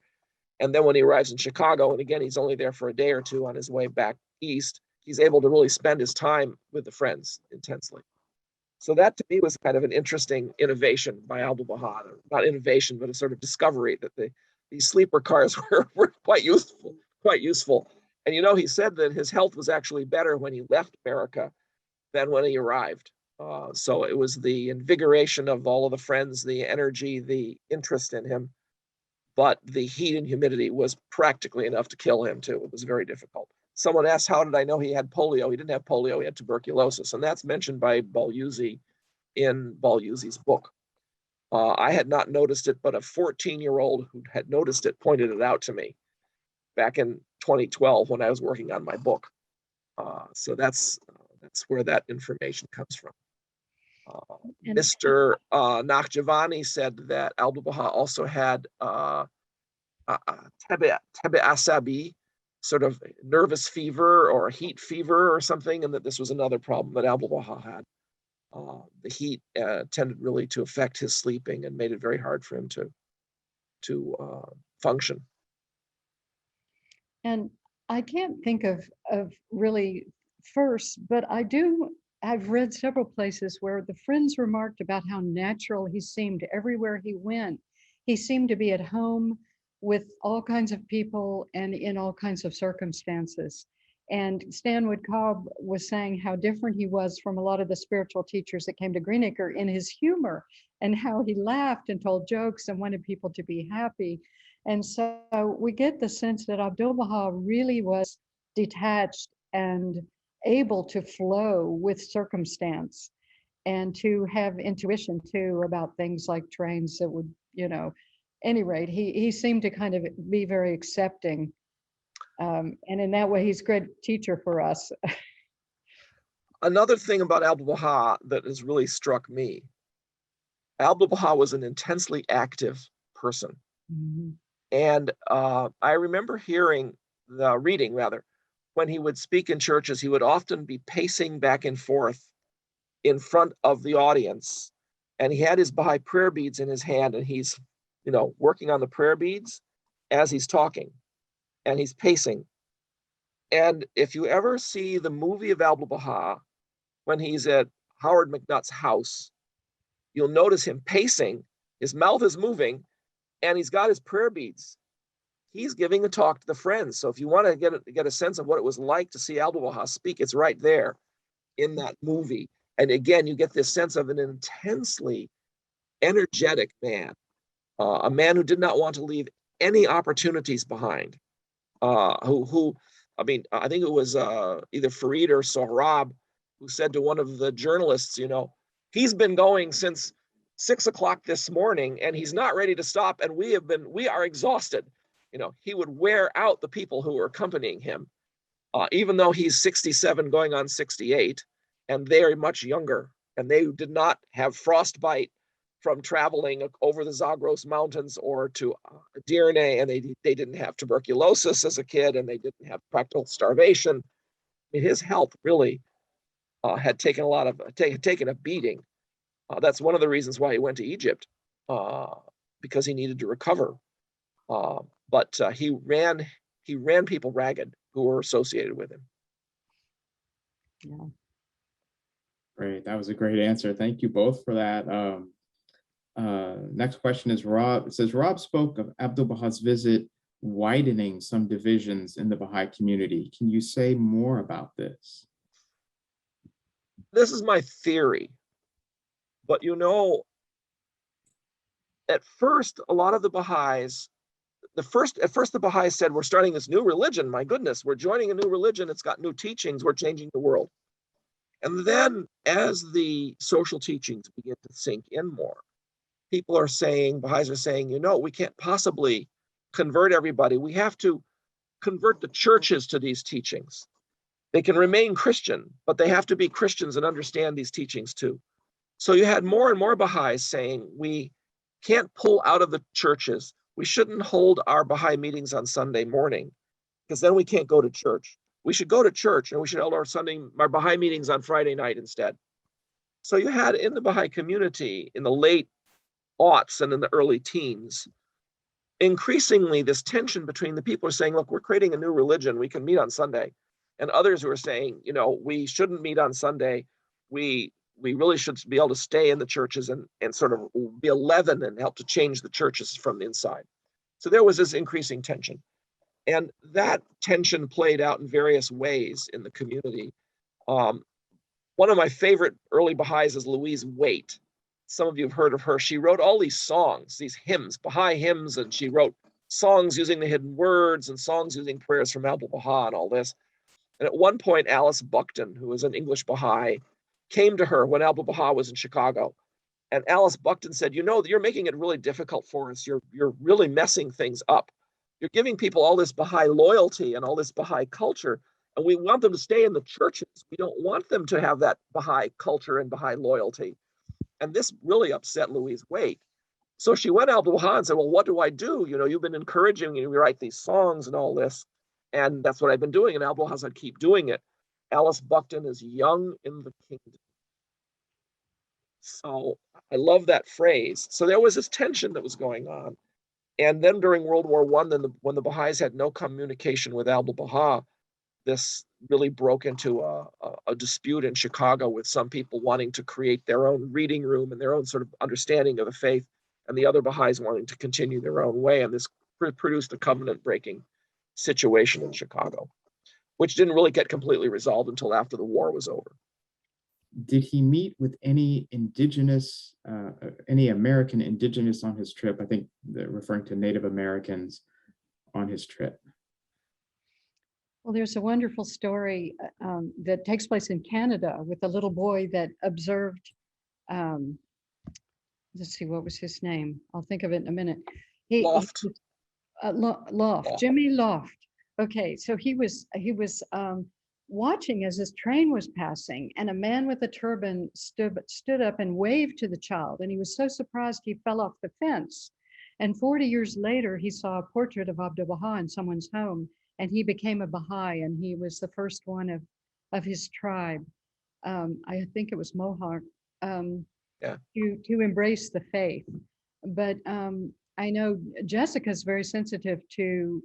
And then when he arrives in Chicago, and again, he's only there for a day or two on his way back east, he's able to really spend his time with the friends intensely. So that to me was kind of an interesting innovation by Abdul-Baha. Not innovation, but a sort of discovery that these sleeper cars were quite useful. And you know, he said that his health was actually better when he left America than when he arrived. So it was the invigoration of all of the friends, the energy, the interest in him, but the heat and humidity was practically enough to kill him too. It was very difficult. Someone asked, how did I know he had polio? He didn't have polio, he had tuberculosis. And that's mentioned by Bagliuzzi in Bagliuzzi's book. I had not noticed it, but a 14-year-old who had noticed it pointed it out to me back in 2012 when I was working on my book. So that's where that information comes from. And Mr. Nakhjavani said that Abdul-Baha also had tebe asabi, sort of nervous fever or heat fever or something, and that this was another problem that Abdul-Baha had. The heat tended really to affect his sleeping and made it very hard for him to function. And I can't think of really first, but I've read several places where the friends remarked about how natural he seemed everywhere he went. He seemed to be at home with all kinds of people and in all kinds of circumstances. And Stanwood Cobb was saying how different he was from a lot of the spiritual teachers that came to Greenacre in his humor, and how he laughed and told jokes and wanted people to be happy. And so we get the sense that Abdul-Baha really was detached and able to flow with circumstance, and to have intuition too about things like trains that would, any rate, he seemed to kind of be very accepting. And in that way, he's a great teacher for us. Another thing about Abdul-Baha that has really struck me, Abdul-Baha was an intensely active person. Mm-hmm. And I remember reading when he would speak in churches, he would often be pacing back and forth in front of the audience. And he had his Baha'i prayer beads in his hand, and he's, working on the prayer beads as he's talking, and he's pacing. And if you ever see the movie of Abdul-Baha, when he's at Howard McNutt's house, you'll notice him pacing, his mouth is moving, and he's got his prayer beads. He's giving a talk to the friends. So if you want to get a sense of what it was like to see Abdul-Baha speak, it's right there in that movie. And again, you get this sense of an intensely energetic man, a man who did not want to leave any opportunities behind. I think it was either Farid or Sohrab who said to one of the journalists, he's been going since 6 o'clock this morning and he's not ready to stop. And we are exhausted. He would wear out the people who were accompanying him, even though he's 67 going on 68, and they're much younger, and they did not have frostbite from traveling over the Zagros Mountains or to Edirne, and they didn't have tuberculosis as a kid, and they didn't have practical starvation. His health really had taken a beating. That's one of the reasons why he went to Egypt, because he needed to recover. But he ran people ragged who were associated with him. Yeah. Great. That was a great answer. Thank you both for that. Next question is Rob. It says, Rob spoke of Abdul-Baha's visit widening some divisions in the Baha'i community. Can you say more about this? This is my theory. But at first, a lot of the Baha'is, the Baha'is said, we're starting this new religion. My goodness, we're joining a new religion. It's got new teachings. We're changing the world. And then as the social teachings begin to sink in more, Baha'is are saying, we can't possibly convert everybody. We have to convert the churches to these teachings. They can remain Christian, but they have to be Christians and understand these teachings too. So you had more and more Baha'is saying, we can't pull out of the churches. We shouldn't hold our Baha'i meetings on Sunday morning, because then we can't go to church. We should go to church, and we should hold our Baha'i meetings on Friday night instead. So you had in the Baha'i community in the late aughts and in the early teens, increasingly this tension between the people who are saying, look, we're creating a new religion. We can meet on Sunday. And others who are saying, we shouldn't meet on Sunday. We really should be able to stay in the churches and sort of be a leaven and help to change the churches from the inside. So there was this increasing tension. And that tension played out in various ways in the community. One of my favorite early Baha'is is Louise Waite. Some of you have heard of her. She wrote all these songs, these hymns, Baha'i hymns, and she wrote songs using the hidden words and songs using prayers from Abdul-Baha and all this. And at one point, Alice Buckton, who was an English Baha'i, came to her when Abdul-Baha was in Chicago. And Alice Buckton said, you're making it really difficult for us. You're really messing things up. You're giving people all this Baha'i loyalty and all this Baha'i culture, and we want them to stay in the churches. We don't want them to have that Baha'i culture and Baha'i loyalty. And this really upset Louise Waite. So she went to Abdul-Baha and said, well, what do I do? You know, you've been encouraging me to write these songs and all this. And that's what I've been doing. And Abdul-Baha said, keep doing it. Alice Buckton is young in the kingdom. So I love that phrase. So there was this tension that was going on. And then during World War I, when the Baha'is had no communication with Abdul-Baha, this really broke into a dispute in Chicago with some people wanting to create their own reading room and their own sort of understanding of the faith, and the other Baha'is wanting to continue their own way. And this produced a covenant-breaking situation in Chicago, which didn't really get completely resolved until after the war was over. Did he meet with any indigenous, any American indigenous on his trip? I think they're referring to Native Americans on his trip. Well, there's a wonderful story that takes place in Canada with a little boy that observed, let's see, what was his name? I'll think of it in a minute. Loft. Loft, Jimmy Loft. Okay, so he was watching as his train was passing, and a man with a turban stood up and waved to the child, and he was so surprised he fell off the fence. And 40 years later, he saw a portrait of Abdul-Baha in someone's home, and he became a Baha'i, and he was the first one of his tribe. I think it was Mohawk, to embrace the faith. But I know Jessica's very sensitive to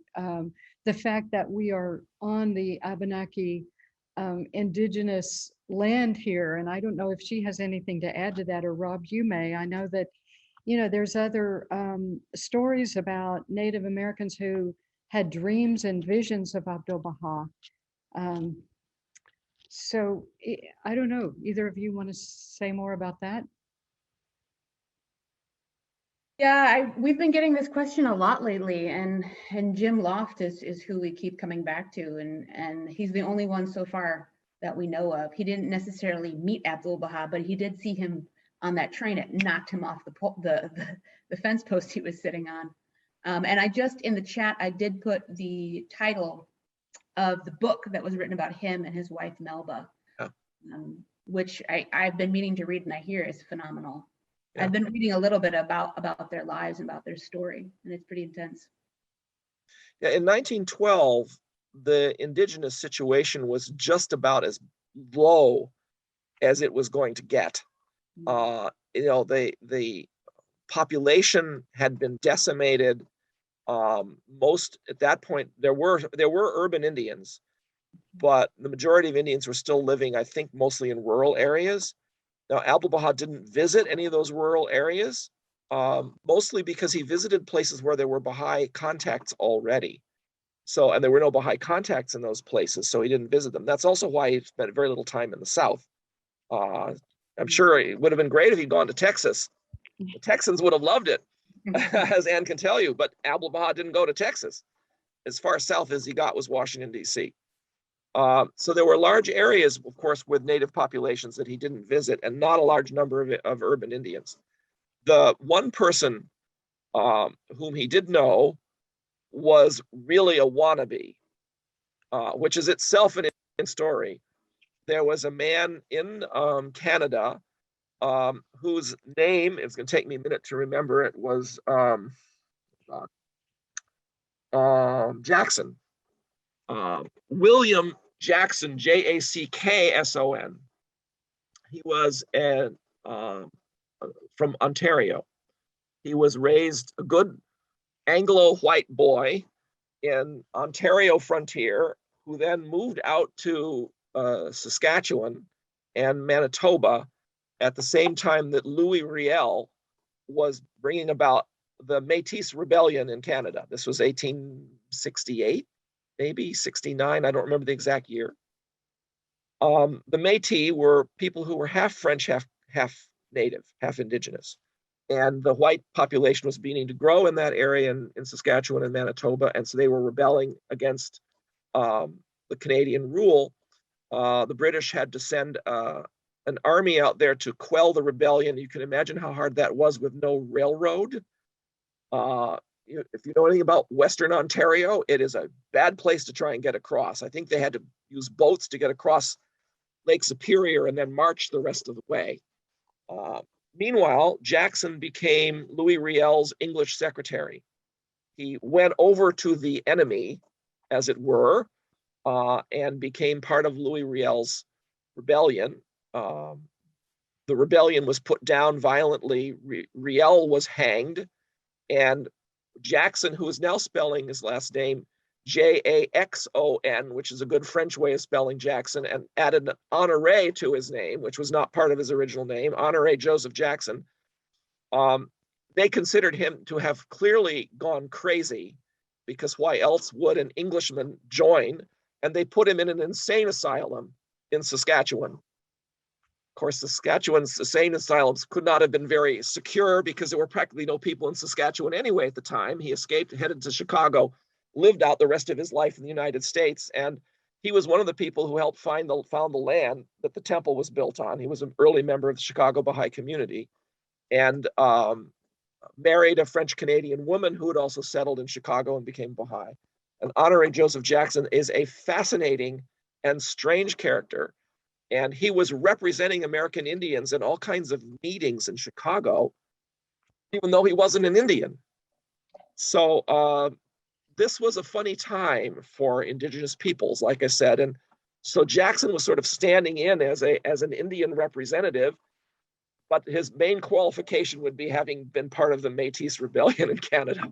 the fact that we are on the Abenaki indigenous land here, and I don't know if she has anything to add to that, or Rob, you may. I know that, you know, there's other stories about Native Americans who had dreams and visions of Abdul-Baha. So I don't know, either of you want to say more about that? Yeah, we've been getting this question a lot lately, and Jim Loft is who we keep coming back to, and he's the only one so far that we know of. He didn't necessarily meet Abdul-Baha, but he did see him on that train. It knocked him off the fence post he was sitting on. And I just, in the chat, I did put the title of the book that was written about him and his wife, Melba, which I've been meaning to read, and I hear is phenomenal. Yeah. I've been reading a little bit about their lives and about their story, and it's pretty intense. Yeah, in 1912, the indigenous situation was just about as low as it was going to get. You know, the population had been decimated. Most at that point, there were urban Indians, but the majority of Indians were still living, I think, mostly in rural areas. Now, Abdul-Baha didn't visit any of those rural areas, mostly because he visited places where there were Baha'i contacts already. So, and there were no Baha'i contacts in those places, so he didn't visit them. That's also why he spent very little time in the South. I'm sure it would have been great if he'd gone to Texas. The Texans would have loved it, as Ann can tell you, but Abdul-Baha didn't go to Texas. As far south as he got was Washington, D.C. So there were large areas, of course, with native populations that he didn't visit, and not a large number of urban Indians. The one person whom he did know was really a wannabe, which is itself an interesting story. There was a man in Canada whose name, it's going to take me a minute to remember it, was Jackson. William Jackson, Jackson. He was from Ontario. He was raised a good Anglo-white boy in Ontario frontier, who then moved out to Saskatchewan and Manitoba at the same time that Louis Riel was bringing about the Métis Rebellion in Canada. This was 1868, maybe 69, I don't remember the exact year. The Métis were people who were half French, half native, half indigenous. And the white population was beginning to grow in that area in Saskatchewan and Manitoba, and so they were rebelling against the Canadian rule. The British had to send an army out there to quell the rebellion. You can imagine how hard that was with no railroad. If you know anything about Western Ontario, it is a bad place to try and get across. I think they had to use boats to get across Lake Superior and then march the rest of the way. Meanwhile, Jackson became Louis Riel's English secretary. He went over to the enemy, as it were, and became part of Louis Riel's rebellion. The rebellion was put down violently. Riel was hanged, and Jackson, who is now spelling his last name Jaxon, which is a good French way of spelling Jackson, and added an Honoré to his name, which was not part of his original name, Honoré Joseph Jackson. They considered him to have clearly gone crazy, because why else would an Englishman join? And they put him in an insane asylum in Saskatchewan. Of course, Saskatchewan's insane asylums could not have been very secure because there were practically no people in Saskatchewan anyway at the time. He escaped, headed to Chicago, lived out the rest of his life in the United States, and he was one of the people who helped found the land that the temple was built on. He was an early member of the Chicago Baha'i community, and married a French-Canadian woman who had also settled in Chicago and became Baha'i. And Honoré Joseph Jackson is a fascinating and strange character. And he was representing American Indians in all kinds of meetings in Chicago, even though he wasn't an Indian. So this was a funny time for Indigenous peoples, like I said. And so Jackson was sort of standing in as an Indian representative, but his main qualification would be having been part of the Métis Rebellion in Canada.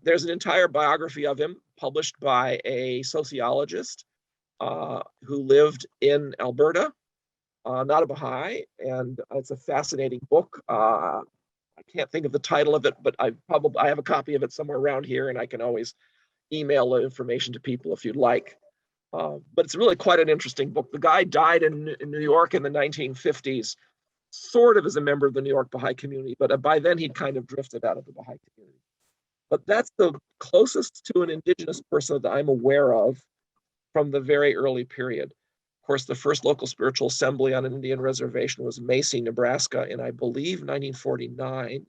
There's an entire biography of him published by a sociologist who lived in Alberta, not a Baha'i, and it's a fascinating book. I can't think of the title of it, but I have a copy of it somewhere around here, and I can always email the information to people if you'd like. But it's really quite an interesting book. The guy died in New York in the 1950s, sort of as a member of the New York Baha'i community, but by then he'd kind of drifted out of the Baha'i community. But that's the closest to an Indigenous person that I'm aware of from the very early period. Of course, the first local spiritual assembly on an Indian reservation was Macy, Nebraska, in I believe 1949,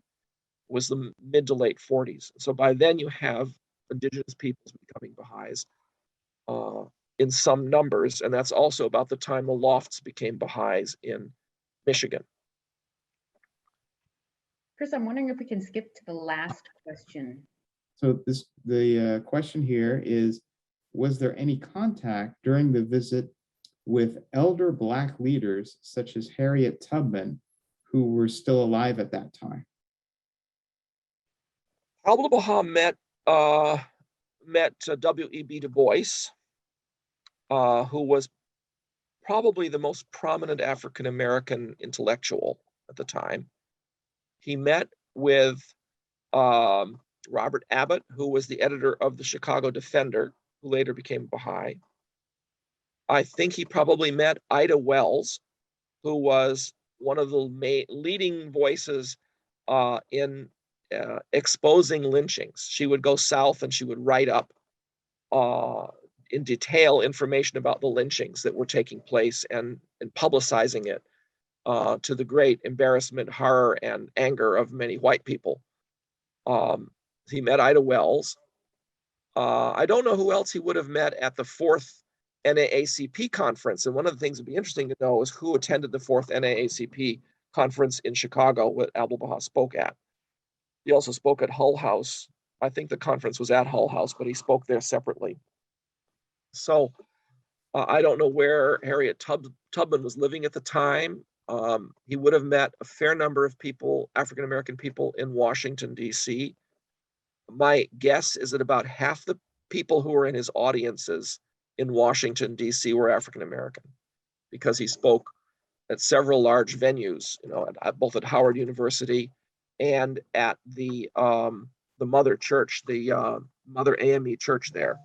was the mid to late 40s. So by then you have Indigenous peoples becoming Baha'is in some numbers, and that's also about the time the Lofts became Baha'is in Michigan. Chris, I'm wondering if we can skip to the last question. So the question here is, was there any contact during the visit with elder Black leaders such as Harriet Tubman, who were still alive at that time? Abdul-Baha met W.E.B. Du Bois, who was probably the most prominent African-American intellectual at the time. He met with Robert Abbott, who was the editor of the Chicago Defender, who later became Baha'i. I think he probably met Ida Wells, who was one of the leading voices in exposing lynchings. She would go south and she would write up in detail information about the lynchings that were taking place and publicizing it to the great embarrassment, horror, and anger of many white people. He met Ida Wells. I don't know who else he would have met at the fourth NAACP conference. And one of the things that would be interesting to know is who attended the fourth NAACP conference in Chicago that Abdul-Baha spoke at. He also spoke at Hull House. I think the conference was at Hull House, but he spoke there separately. So I don't know where Harriet Tubman was living at the time. He would have met a fair number of people, African-American people in Washington, D.C. My guess is that about half the people who were in his audiences in Washington, D.C. were African-American, because he spoke at several large venues, both at Howard University and at the Mother Church, the Mother AME Church there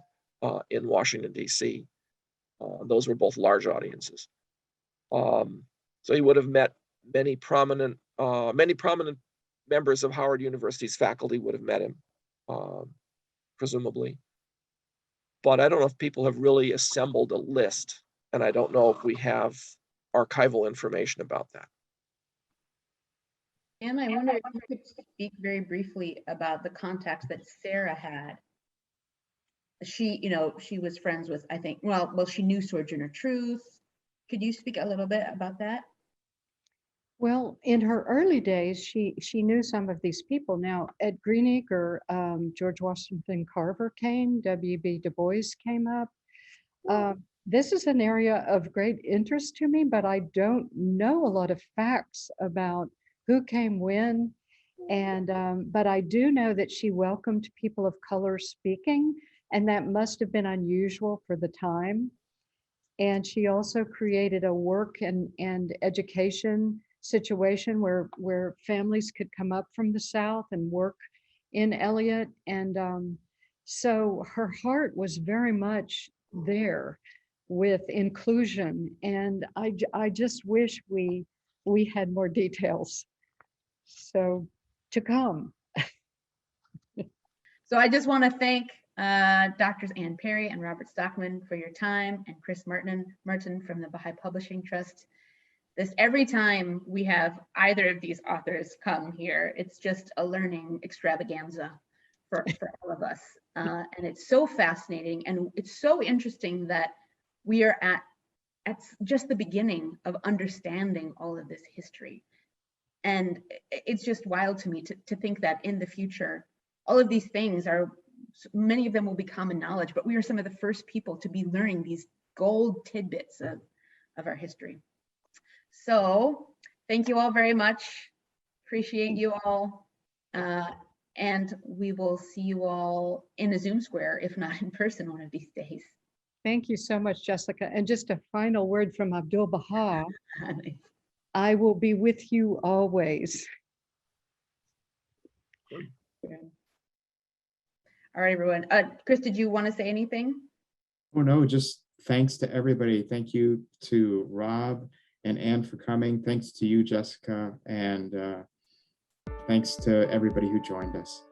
in Washington, D.C. Those were both large audiences. So he would have met many prominent members of Howard University's faculty would have met him, presumably. But I don't know if people have really assembled a list, and I don't know if we have archival information about that. And I wonder if you could speak very briefly about the contacts that Sarah had. She was friends with, I think, well, she knew Sojourner Truth. Could you speak a little bit about that? Well, in her early days, she knew some of these people. Now at Greenacre, George Washington Carver came, W.B. Du Bois came up. This is an area of great interest to me, but I don't know a lot of facts about who came when. And but I do know that she welcomed people of color speaking, and that must have been unusual for the time. And she also created a work and education situation where families could come up from the South and work in Elliott. And so her heart was very much there with inclusion. And I just wish we had more details. So to come. So I just want to thank Doctors Ann Perry and Robert Stockman for your time, and Chris Martin from the Bahá'í Publishing Trust. Every time we have either of these authors come here, it's just a learning extravaganza for all of us. And it's so fascinating, and it's so interesting that we are at just the beginning of understanding all of this history. And it's just wild to me to think that in the future, all of these things many of them will be common knowledge, but we are some of the first people to be learning these gold tidbits of our history. So thank you all very much. Appreciate you all. And we will see you all in a Zoom square, if not in person one of these days. Thank you so much, Jessica. And just a final word from Abdul-Baha. I will be with you always. All right, everyone. Chris, did you want to say anything? Oh, no, just thanks to everybody. Thank you to Rob and Anne for coming. Thanks to you, Jessica. And thanks to everybody who joined us.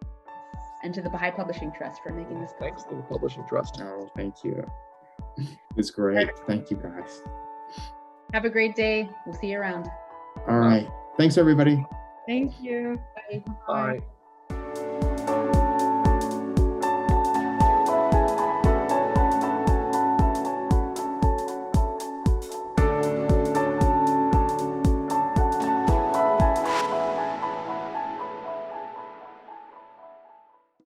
And to the Bahá'í Publishing Trust for making this possible. Thanks to the Publishing Trust. Oh, thank you. It's great. Thank you, guys. Have a great day. We'll see you around. All right. Thanks, everybody. Thank you. Bye. Bye.